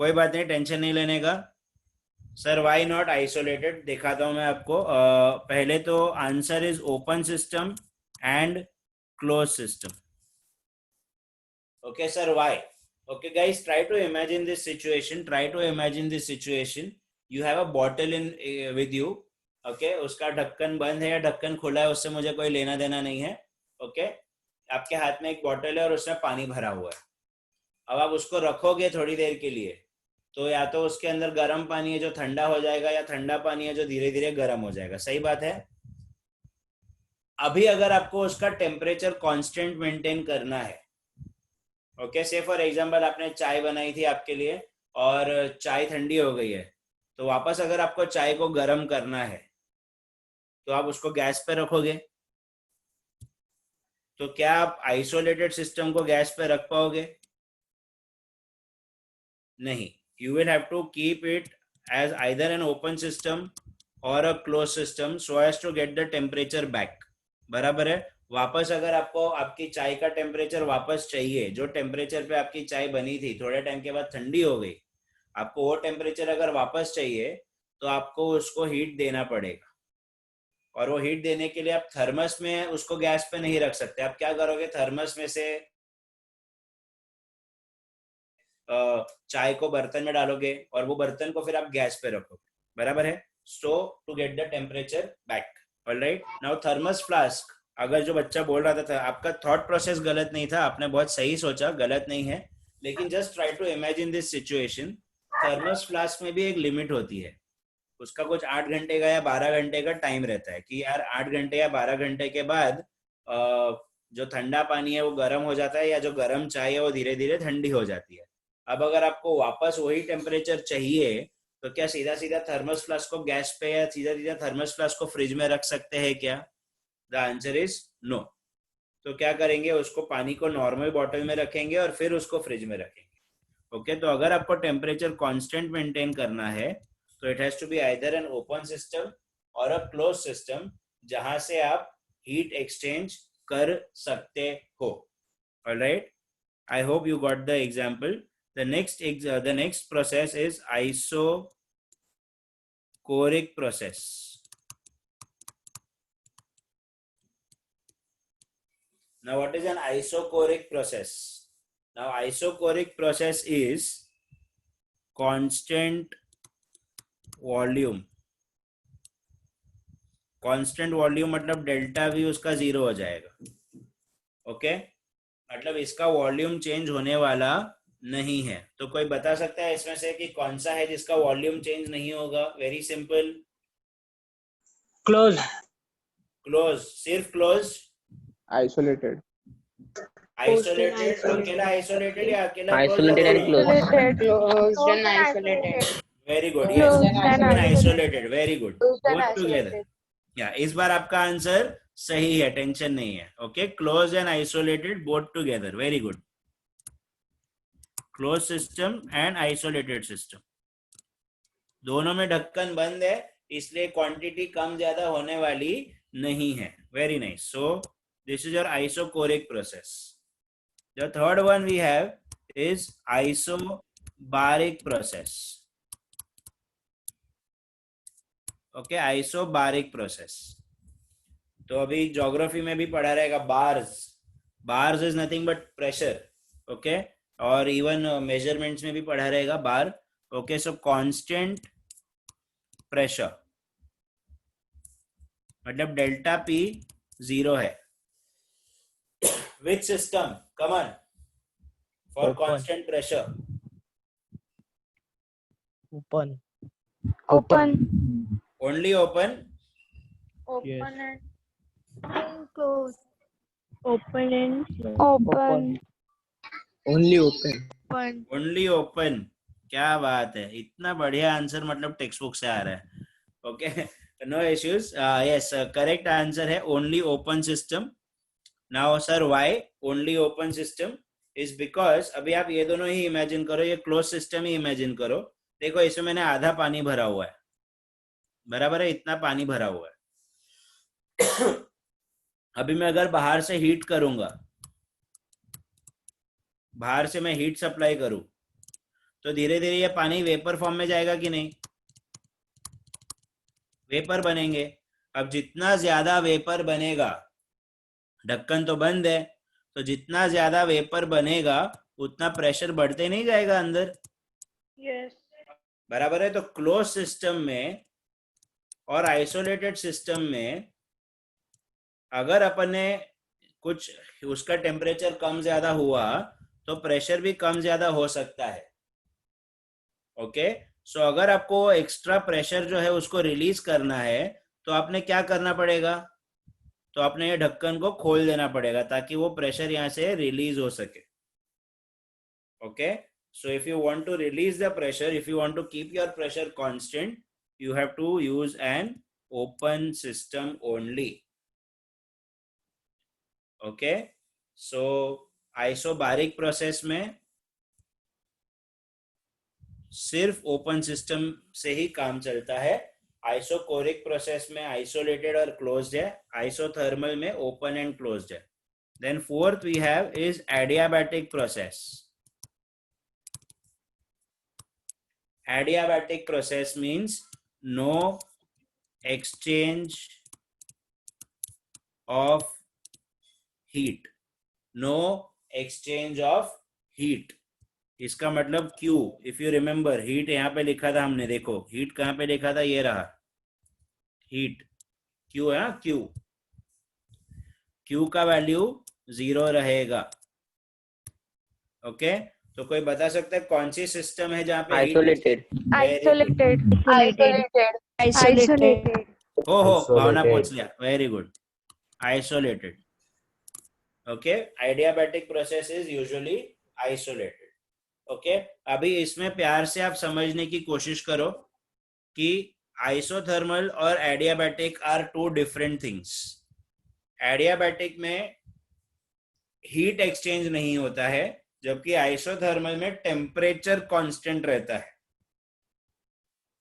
कोई बात नहीं, टेंशन नहीं लेने का. सर वाई नॉट आइसोलेटेड, दिखाता हूं मैं आपको. पहले तो answer is open system and close system. Okay, sir, why? Okay, guys, try to imagine this situation. Try to imagine this situation. You have a bottle in with you. Okay, उसका ढक्कन बंद है या ढक्कन खुला है उससे मुझे कोई लेना देना नहीं है. Okay, आपके हाथ में एक बॉटल है और उसमें पानी भरा हुआ है. अब आप उसको रखोगे थोड़ी देर के लिए, तो या तो उसके अंदर गर्म पानी है जो ठंडा हो जाएगा, या ठंडा पानी है जो धीरे धीरे गर्म हो जाएगा. सही बात है. अभी अगर आपको उसका टेम्परेचर कांस्टेंट मेंटेन करना है, ओके, से फॉर एग्जांपल आपने चाय बनाई थी आपके लिए और चाय ठंडी हो गई है, तो वापस अगर आपको चाय को गर्म करना है तो आप उसको गैस पे रखोगे. तो क्या आप आइसोलेटेड सिस्टम को गैस पे रख पाओगे? नहीं. You will have to keep it as either an open system और a closed system so as to get the temperature back. बराबर है. वापस अगर आपको आपकी चाय का टेम्परेचर वापस चाहिए, जो टेम्परेचर पे आपकी चाय बनी थी थोड़े टाइम के बाद ठंडी हो गई, आपको वो टेम्परेचर अगर वापस चाहिए तो आपको उसको हीट देना पड़ेगा. और वो हीट देने के लिए आप थर्मस में उसको गैस पे नहीं रख सकते. आप क्या करोगे, थर्मस में से चाय को बर्तन में डालोगे और वो बर्तन को फिर आप गैस पे रखोगे. बराबर है. So to get the temperature back. Alright. Now thermos flask. अगर जो बच्चा बोल रहा था, आपका थॉट प्रोसेस गलत नहीं था, आपने बहुत सही सोचा, गलत नहीं है, लेकिन just try to imagine this situation. Thermos flask में भी एक लिमिट होती है. उसका कुछ 8 घंटे का या 12 घंटे का टाइम रहता है कि यार 8 घंटे या 12 घंटे के बाद जो ठंडा पानी है वो गर्म हो जाता है, या जो गर्म चाय है वो धीरे धीरे ठंडी हो जाती है. अब अगर आपको वापस वही टेम्परेचर चाहिए तो क्या सीधा सीधा थर्मस फ्लास्क को गैस पे या सीधा सीधा थर्मस फ्लास्क को फ्रिज में रख सकते हैं क्या? The answer is no. तो क्या करेंगे, उसको पानी को नॉर्मल बॉटल में रखेंगे और फिर उसको फ्रिज में रखेंगे. ओके, तो अगर आपको टेम्परेचर कांस्टेंट मेंटेन करना है तो it has to be either an open system और अ क्लोज सिस्टम, जहां से आप हीट एक्सचेंज कर सकते हो. Alright, I hope you got the example. The next process is isochoric process. Now what is an isochoric process? Now isochoric process is constant volume. constant volume मतलब delta V उसका 0 हो जाएगा. Okay, मतलब इसका volume change होने वाला नहीं है. तो कोई बता सकता है इसमें से कि कौन सा है जिसका वॉल्यूम चेंज नहीं होगा? Very simple. क्लोज. क्लोज. सिर्फ क्लोज. Isolated. आइसोलेटेड. अकेला आइसोलेटेड या अकेला Isolated and closed. Closed Closed and and isolated. isolated. Very good. Closed yes, and isolated. Very good. Closed and both together. isolated. या इस बार आपका answer सही है, tension नहीं है. Okay, close and isolated both together. Very good. Close system and isolated system, दोनों में ढक्कन बंद है, इसलिए क्वांटिटी कम ज्यादा होने वाली नहीं है. Very nice. So this is your isochoric process. The third one we have is isobaric process. Okay, isobaric process. तो अभी ज्योग्राफी में भी पढ़ा रहेगा bars. Bars is nothing but pressure. Okay, और इवन मेजरमेंट्स में भी पढ़ा रहेगा bar. Okay, so constant pressure मतलब डेल्टा पी 0 है. Which system? Come on, for constant pressure. Open. Open. Only open. Open Yes. and closed. Open and closed. Open. Only open. Open. Only open. क्या बात है, इतना बढ़िया answer, मतलब text book से आ रहा है. Okay, no issues. Yes, correct answer है only open system. Now sir, why only open system? Is because अभी आप ये दोनों ही इमेजिन करो, ये क्लोज सिस्टम ही इमेजिन करो. देखो, इसमें मैंने आधा पानी भरा हुआ है. बराबर है, इतना पानी भरा हुआ है. अभी मैं अगर बाहर से हीट करूंगा, बाहर से मैं हीट सप्लाई करूं, तो धीरे धीरे ये पानी वेपर फॉर्म में जाएगा कि नहीं? वेपर बनेंगे. अब जितना ज्यादा वेपर बनेगा, ढक्कन तो बंद है, तो जितना ज्यादा वेपर बनेगा उतना प्रेशर बढ़ते नहीं जाएगा अंदर, Yes. बराबर है। तो क्लोज सिस्टम में और आइसोलेटेड सिस्टम में अगर अपन ने कुछ उसका टेम्परेचर कम ज्यादा हुआ तो प्रेशर भी कम ज्यादा हो सकता है। ओके, सो अगर आपको एक्स्ट्रा प्रेशर जो है उसको रिलीज करना है तो आपने क्या करना पड़ेगा, तो आपने ये ढक्कन को खोल देना पड़ेगा ताकि वो प्रेशर यहाँ से रिलीज हो सके। Okay, so if you want to release the pressure, if you want to keep your pressure constant, you have to use an open system only. Okay, so isobaric process में सिर्फ open system से ही काम चलता है। Isochoric process में isolated और closed है, isothermal में ओपन एंड क्लोज्ड है। Then fourth we have is adiabatic process. Adiabatic process means no exchange of heat, no exchange of heat। इसका मतलब Q, if you remember, heat यहाँ पे लिखा था हमने, देखो heat कहाँ पे लिखा था, ये रहा heat, Q है ना, Q का वैल्यू 0 रहेगा। ओके, तो कोई बता सकता है कौन सी सिस्टम है जहाँ पे Isolated. Isolated. Isolated. Isolated. हो भावना Isolated. पूछ लिया, very good, isolated. Okay, adiabatic process is usually isolated. Okay, अभी इसमें प्यार से आप समझने की कोशिश करो कि आइसोथर्मल और adiabatic are two different things. Adiabatic में हीट एक्सचेंज नहीं होता है, जबकि आइसोथर्मल में टेम्परेचर कांस्टेंट रहता है।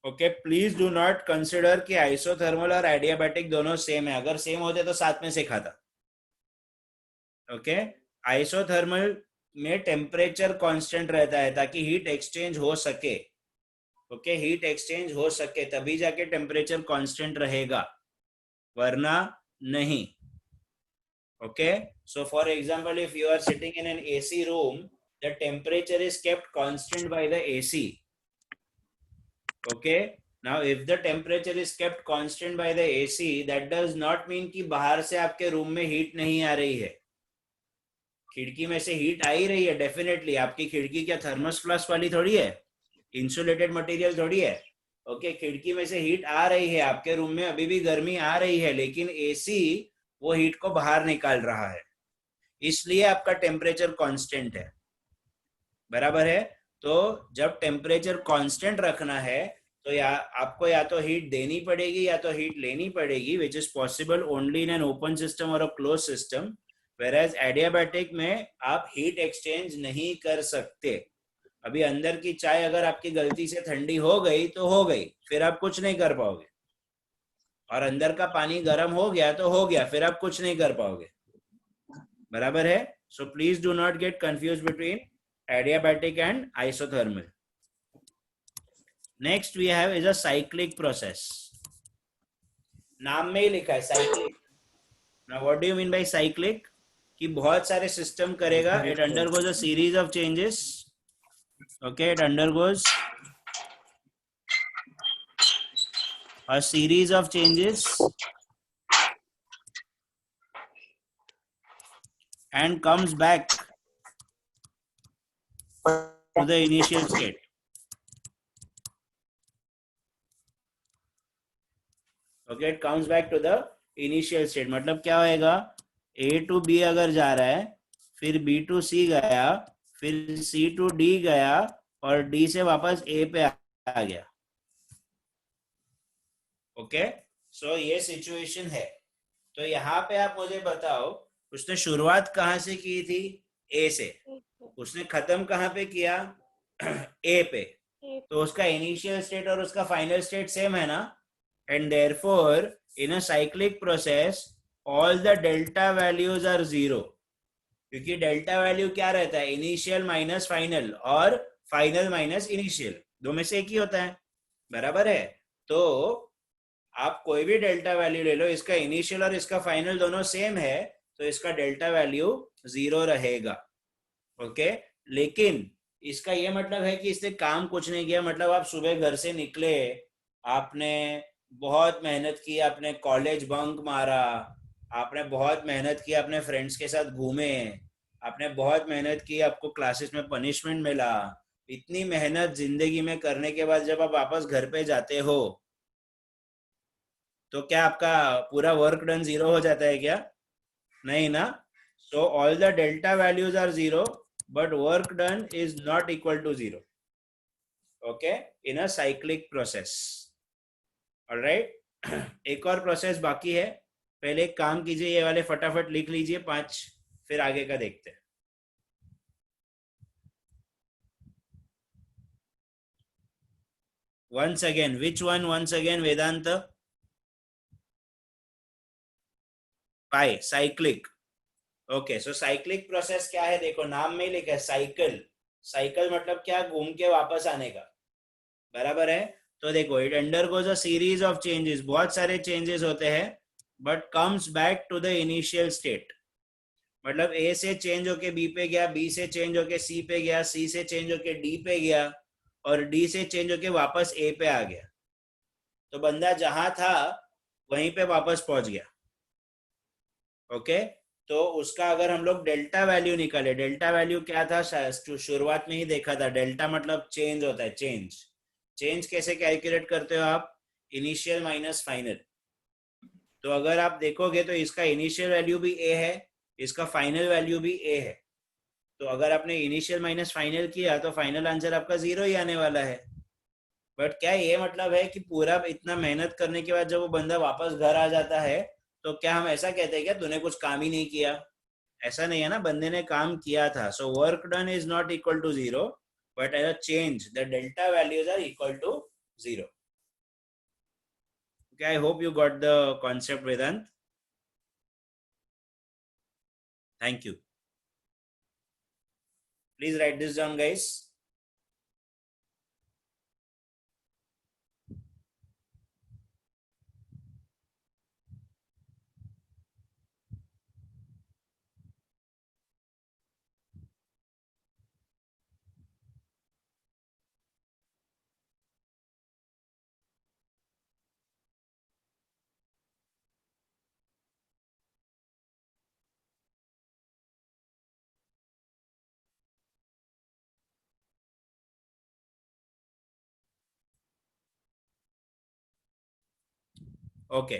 Okay, please do not consider कि आइसोथर्मल और एडियाबैटिक दोनों सेम है, अगर सेम होते तो साथ में सिखाता। ओके, आइसोथर्मल में टेम्परेचर कांस्टेंट रहता है ताकि हीट एक्सचेंज हो सके। ओके, हीट एक्सचेंज हो सके तभी जाके टेम्परेचर कांस्टेंट रहेगा, वरना नहीं। Okay, so for example, if you are sitting in an AC room, the temperature is kept constant by the AC. Okay, now if the temperature is kept constant by the AC, that does not mean कि बाहर से आपके room में heat नहीं आ रही है। खिड़की में से हीट आ ही रही है डेफिनेटली। आपकी खिड़की क्या थर्मस फ्लास्क वाली थोड़ी है, इंसुलेटेड मटेरियल थोड़ी है। ओके, खिड़की में से हीट आ रही है, आपके रूम में अभी भी गर्मी आ रही है, लेकिन एसी वो हीट को बाहर निकाल रहा है, इसलिए आपका टेम्परेचर कांस्टेंट है, बराबर है। तो जब टेम्परेचर कांस्टेंट रखना है तो आपको या तो हीट देनी पड़ेगी या तो हीट लेनी पड़ेगी, which is possible only in an open system और a closed system. Whereas adiabatic में आप हीट एक्सचेंज नहीं कर सकते। अभी अंदर की चाय अगर आपकी गलती से ठंडी हो गई तो हो गई, फिर आप कुछ नहीं कर पाओगे, और अंदर का पानी गर्म हो गया तो हो गया, फिर आप कुछ नहीं कर पाओगे, बराबर है। So please do not get confuse between adiabatic and isothermal. Next we have is a cyclic process. नाम में ही लिखा है cyclic. Now what do you mean by cyclic? कि बहुत सारे सिस्टम करेगा, it undergoes a series of changes. Okay, it undergoes a series of changes and comes back to the initial state. Okay, it comes back to the initial state। मतलब क्या होएगा, A to B अगर जा रहा है, फिर B to C गया, फिर C to D गया, और D से वापस A पे आ गया। ओके, सो ये सिचुएशन है। तो यहाँ पे आप मुझे बताओ, उसने शुरुआत कहाँ से की थी? ए से। उसने खत्म कहाँ पे किया? ए पे। तो उसका इनिशियल स्टेट और उसका फाइनल स्टेट सेम है ना, and therefore in a cyclic process all the delta values are 0, क्योंकि डेल्टा वैल्यू क्या रहता है? इनिशियल माइनस फाइनल और फाइनल माइनस इनिशियल, दो में से एक ही होता है, बराबर है। तो आप कोई भी डेल्टा वैल्यू ले लो, इसका इनिशियल और इसका फाइनल दोनों सेम है, तो इसका डेल्टा वैल्यू 0 रहेगा। ओके, लेकिन इसका ये मतलब है कि इसने काम कुछ नहीं किया। मतलब आप सुबह घर से निकले, आपने बहुत मेहनत की, आपने कॉलेज बंक मारा, आपने बहुत मेहनत की, अपने फ्रेंड्स के साथ घूमे, आपने बहुत मेहनत की, आपको क्लासेस में पनिशमेंट मिला, इतनी मेहनत जिंदगी में करने के बाद जब आप वापस घर पे जाते हो तो क्या आपका पूरा वर्क डन 0 हो जाता है क्या? नहीं ना। So all the delta values are 0 but work done is not equal to 0, okay, in a cyclic process. Alright, एक और प्रोसेस बाकी है। पहले एक काम कीजिए, ये वाले फटाफट लिख लीजिए 5, फिर आगे का देखते हैं। once again, which one once again, Vedanta? pi, cyclic. Okay, so cyclic process क्या है? देखो नाम में ही लिखा है साइकिल। साइकिल मतलब क्या? घूम के वापस आने का, बराबर है। तो देखो, it undergoes a series of changes, बहुत सारे चेंजेस होते हैं, but comes back to the initial state. मतलब ए से चेंज होके बी पे गया, बी से चेंज होके सी पे गया, सी से चेंज होके डी पे गया, और डी से चेंज होके वापस ए पे आ गया। तो बंदा जहां था वहीं पे वापस पहुंच गया। ओके, तो उसका अगर हम लोग डेल्टा वैल्यू निकाले, डेल्टा वैल्यू क्या था? शुरुआत में ही देखा था, डेल्टा मतलब चेंज होता है। चेंज, चेंज कैसे कैलकुलेट करते हो आप? Initial minus final. तो अगर आप देखोगे तो इसका इनिशियल वैल्यू भी ए है, इसका फाइनल वैल्यू भी ए है। तो अगर आपने इनिशियल माइनस फाइनल किया तो फाइनल आंसर आपका 0 ही आने वाला है। बट क्या ये मतलब है कि पूरा इतना मेहनत करने के बाद जब वो बंदा वापस घर आ जाता है तो क्या हम ऐसा कहते हैं क्या तूने कुछ काम ही नहीं किया? ऐसा नहीं है ना, बंदे ने काम किया था। So work done is not equal to 0, but as a change the delta values are equal to 0। Okay, I hope you got the concept, Vedant. Thank you. Please write this down guys. Okay,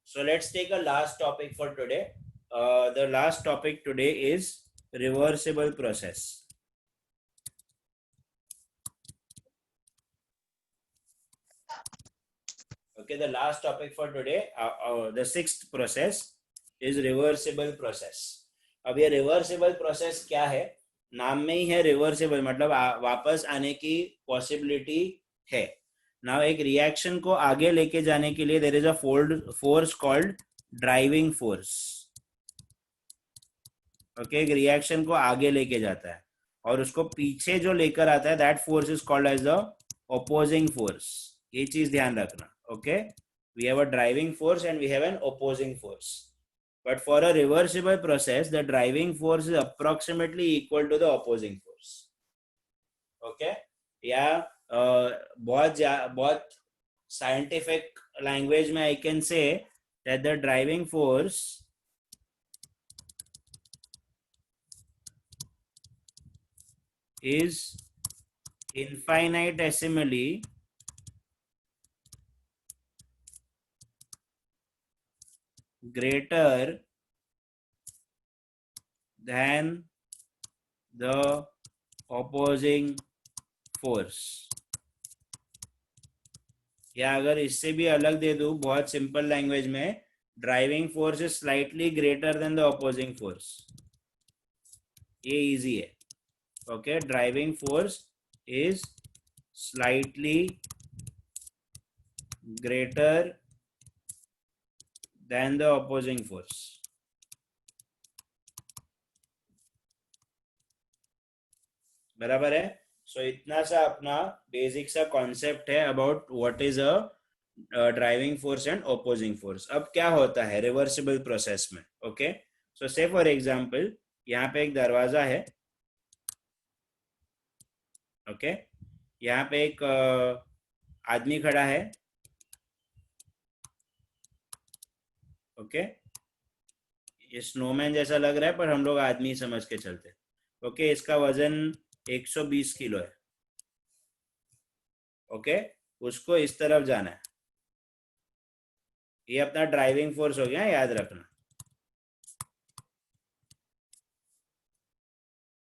so let's take a last topic for today. The last topic today is reversible process. Okay, the last topic for today, the sixth process is reversible process. अब ये reversible process क्या है? नाम में ही है reversible, मतलब वापस आने की possibility है। Now एक reaction को आगे लेके जाने के लिए there is a force called driving force. Okay, एक reaction को आगे लेके जाता है और उसको पीछे जो लेकर आता है that force is called as the opposing force. ये चीज ध्यान रखना। Okay, we have a driving force and we have an opposing force, but for a reversible process the driving force is approximately equal to the opposing force. Okay, या बहुत scientific language में I can say that the driving force is infinitesimally greater than the opposing force. या अगर इससे भी अलग दे दूं बहुत सिंपल लैंग्वेज में, driving force is slightly greater than the opposing force. ये इजी है। Okay, driving force is slightly greater than the opposing force. बराबर है। सो इतना सा अपना बेसिक सा कॉन्सेप्ट है about what is a driving force and opposing force. अब क्या होता है रिवर्सिबल प्रोसेस में? ओके, सो से फॉर एग्जांपल यहाँ पे एक दरवाजा है, ओके, यहाँ पे एक आदमी खड़ा है, ओके, ये स्नोमैन जैसा लग रहा है पर हम लोग आदमी समझ के चलते, ओके, इसका वजन 120 किलो है, ओके, उसको इस तरफ जाना है, ये अपना ड्राइविंग फोर्स हो गया, याद रखना।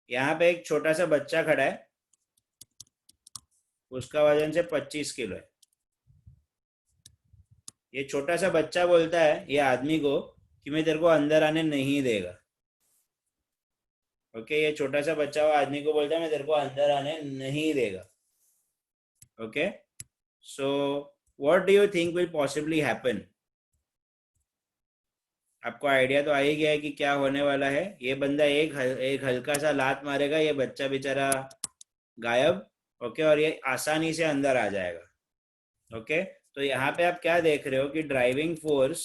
यहाँ पे एक छोटा सा बच्चा खड़ा है, उसका वजन से 25 किलो है। ये छोटा सा बच्चा बोलता है ये आदमी को कि मैं तेरे को अंदर आने नहीं देगा, ओके, ये छोटा सा बच्चा वो आदमी को बोलता है मैं तेरे को अंदर आने नहीं देगा, okay. So what do you think will possibly happen? आपको आइडिया तो आ ही गया है कि क्या होने वाला है। ये बंदा एक हल्का सा लात मारेगा, ये बच्चा बेचारा गायब, ओके, और ये आसानी से अंदर आ जाएगा, ओके। तो यहाँ पे आप क्या देख रहे हो कि driving force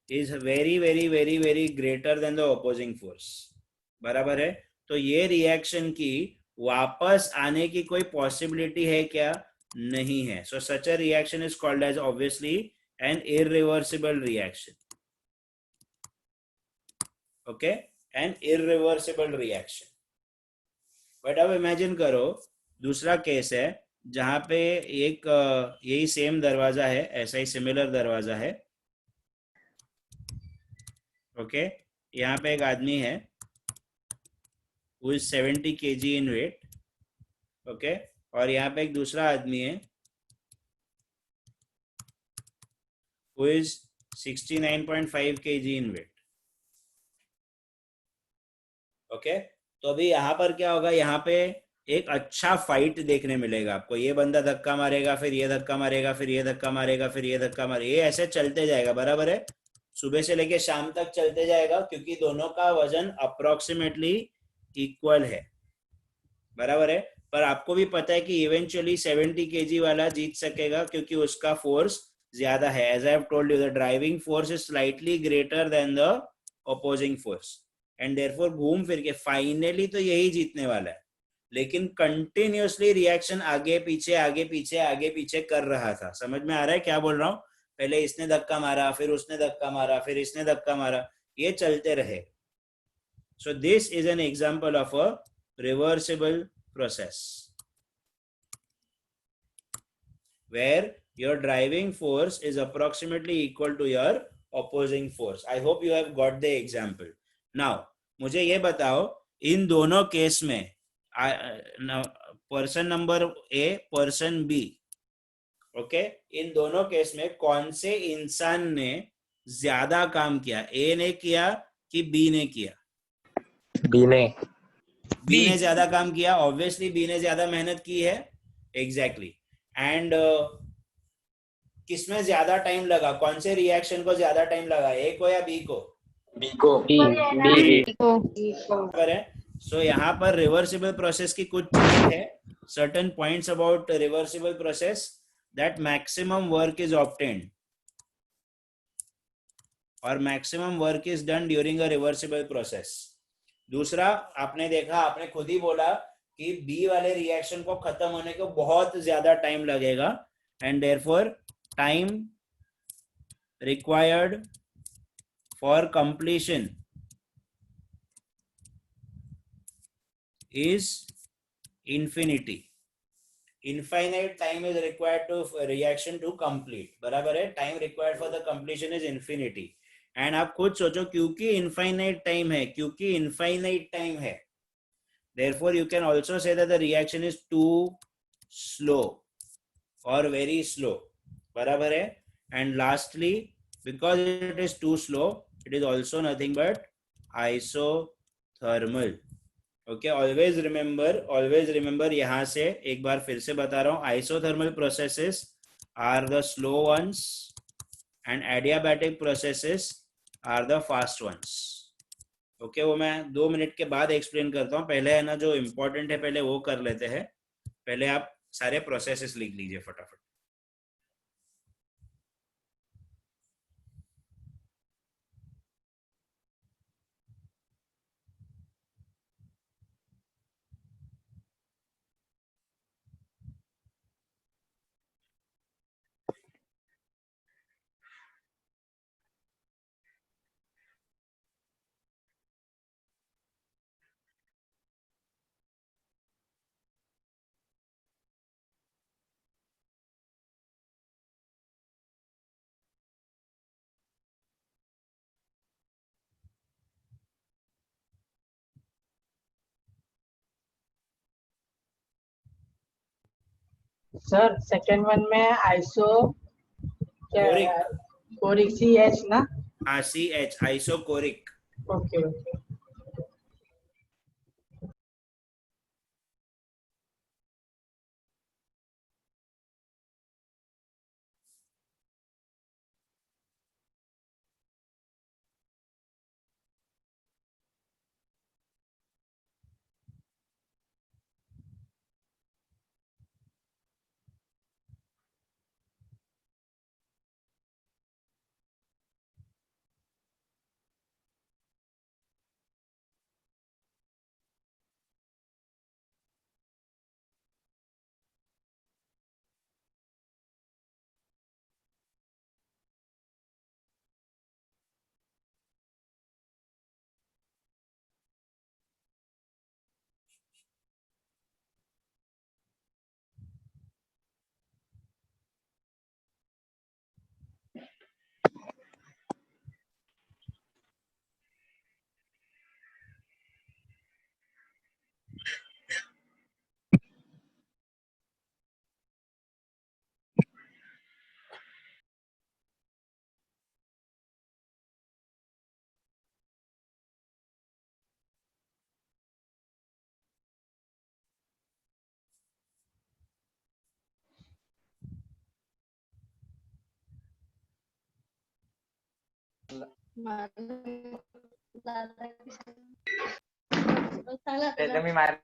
is very very very very greater than the opposing force, बराबर है। तो ये रिएक्शन की वापस आने की कोई पॉसिबिलिटी है क्या? नहीं है। So such a reaction is called as obviously an irreversible reaction, okay, an irreversible reaction. But अब इमेजिन करो दूसरा केस है जहां पे एक यही सेम दरवाजा है, ऐसा ही सिमिलर दरवाजा है, ओके, यहाँ पे एक आदमी है who is 70 kg in weight, okay, और यहाँ पे एक दूसरा आदमी है who is 69.5 kg in weight, okay. तो अभी यहाँ पर क्या होगा, यहाँ पे एक अच्छा फाइट देखने मिलेगा आपको। ये बंदा धक्का मारेगा, फिर ये धक्का मारेगा, फिर ये धक्का मारेगा, फिर ये धक्का मारेगा, ये ऐसे चलते जाएगा, बराबर है। सुबह से लेके शाम तक चलते जाएगा क्योंकि दोनों का वजन अप्रोक्सीमेटली इक्वल है, बराबर है। पर आपको भी पता है कि इवेंचुअली 70 kg वाला जीत सकेगा क्योंकि उसका फोर्स ज्यादा है। As I have told you the driving force is slightly greater than the opposing force and therefore घूम फिर के फाइनली तो यही जीतने वाला है। लेकिन कंटिन्यूअसली रिएक्शन आगे पीछे आगे पीछे आगे पीछे कर रहा था। समझ में आ रहा है क्या बोल रहा हूँ? पहले इसने धक्का मारा, फिर उसने धक्का मारा, फिर इसने धक्का मारा, ये चलते रहे। So this is an example of a reversible process where your driving force is approximately equal to your opposing force. I hope you have got the example. Now मुझे ये बताओ इन दोनों केस में person number A, person B, okay, इन दोनों case में कौन से इंसान ने ज्यादा काम किया? ए ने किया कि बी ने किया? बी ने ज्यादा काम किया, ऑब्वियसली बी ने ज्यादा मेहनत की है, एग्जैक्टली। एंड किसमें ज्यादा टाइम लगा? कौन से रिएक्शन को ज्यादा टाइम लगा, ए को या बी को? बी सो यहाँ पर रिवर्सिबल प्रोसेस की कुछ चीजें है, certain points about reversible process, that maximum work is obtained और maximum work is done during a reversible process. दूसरा, आपने देखा, आपने खुद ही बोला कि बी वाले रिएक्शन को खत्म होने को बहुत ज्यादा टाइम लगेगा and therefore time required for completion is infinity. Infinite time is required to reaction to complete, बराबर है। Time required for the completion is infinity. And आप खुद सोचो, क्योंकि इनफाइनाइट टाइम है, therefore you can also say that the reaction is too slow or very slow, बराबर है। and lastly because it is too slow it is also nothing but isothermal, okay। always remember यहाँ से एक बार फिर से बता रहा हूँ, isothermal processes are the slow ones and adiabatic processes are the fast ones, okay. वो मैं 2 मिनट के बाद एक्सप्लेन करता हूँ, पहले है ना जो इम्पोर्टेंट है पहले वो कर लेते हैं। पहले आप सारे प्रोसेसेस लिख लीजिए फटाफट। सर सेकंड वन में आइसो क्या कोरिक। कोरिक CH ना? हाँ CH आइसोकोरिक। Okay okay. त्याचं मी मार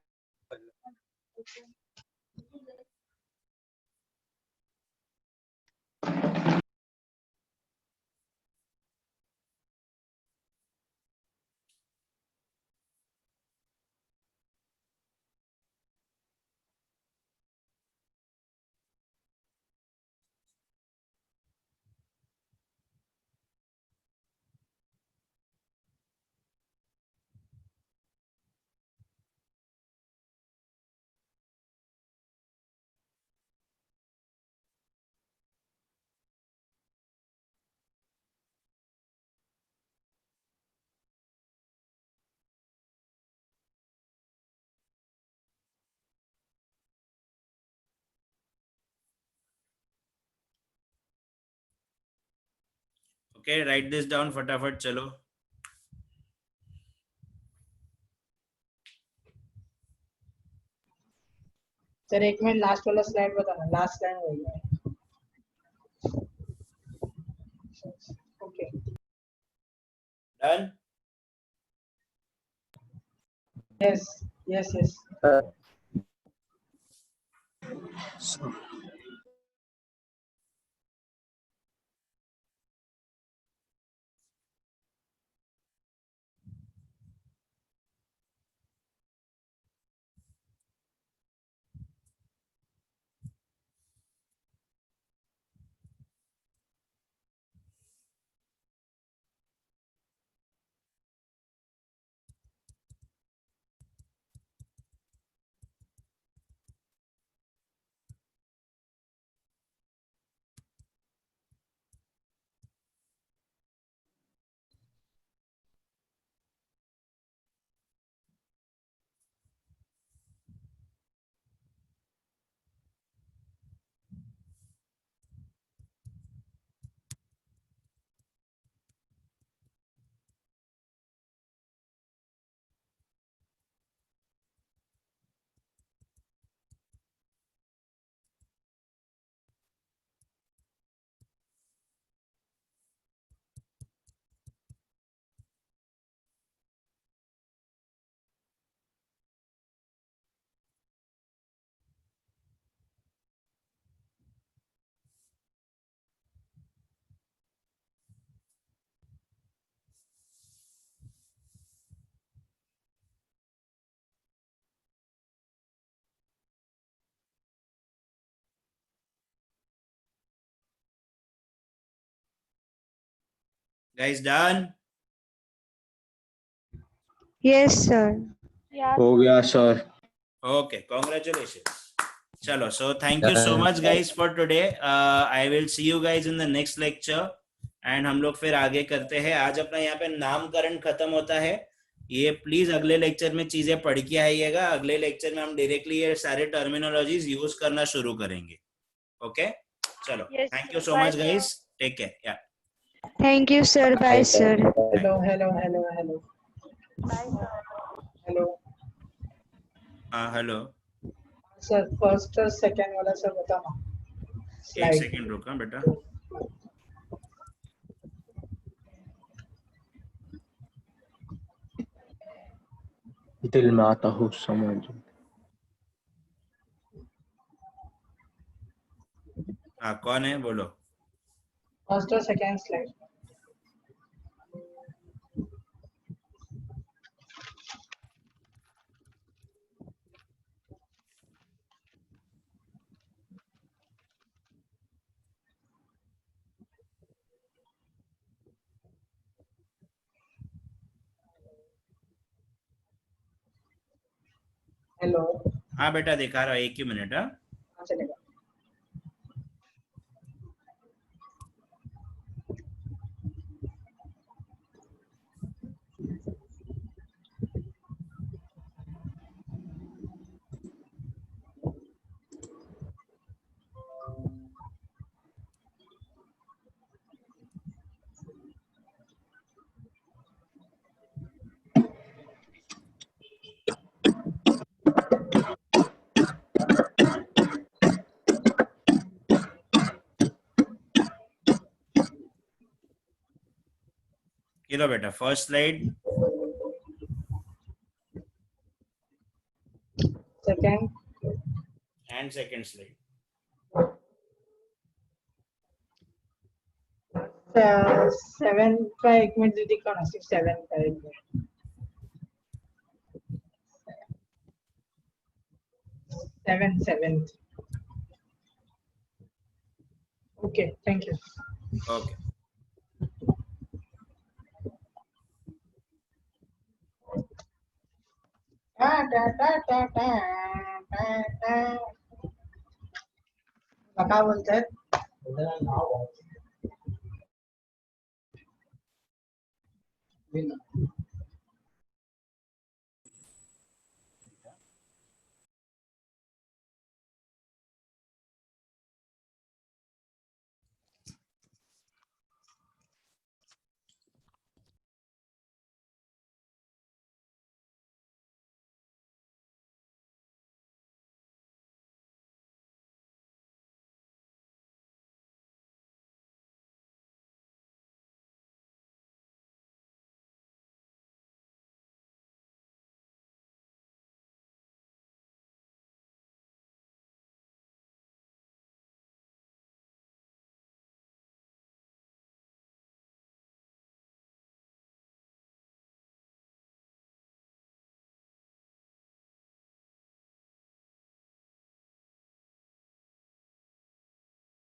ओके राइट दिस डाउन फटाफट चलो। सर एक मिनट लास्ट वाला स्लाइड बताना, लास्ट स्लाइड हो गया। Okay done. Yes yes yes. Guys done. Yes, sir. Yeah. हो गया सर। Okay congratulation. चलो so thank you so much guys for today. I will see you guys in the next lecture and हम लोग फिर आगे करते हैं। आज अपना यहाँ पे नामकरण खत्म होता है। ये प्लीज अगले लेक्चर में चीजें पढ़ के आइएगा। अगले लेक्चर में हम डायरेक्टली ये सारे टर्मिनोलॉजीज यूज करना शुरू करेंगे। ओके चलो Yes, thank you sir. So Bye, much sir. Guys take care या Thank you, sir. Bye, sir. hello. Bye, sir. Hello. हाँ हेलो Sir, first और second वाला sir बताना. एक Slide. सेकंड रुका बेटा दिल में आता हूँ समझ हाँ कौन है बोलो First और second slide. Hello. हाँ बेटा दिखा रहा एक ही मिनट हाँ हाँ चलेगा. ये लो बेटा first slide Second. And second slide Seven का एक मिनट दीदी कौन है? Seven का एक minute. Seventh. Okay, thank you. Okay काय बोलतायत?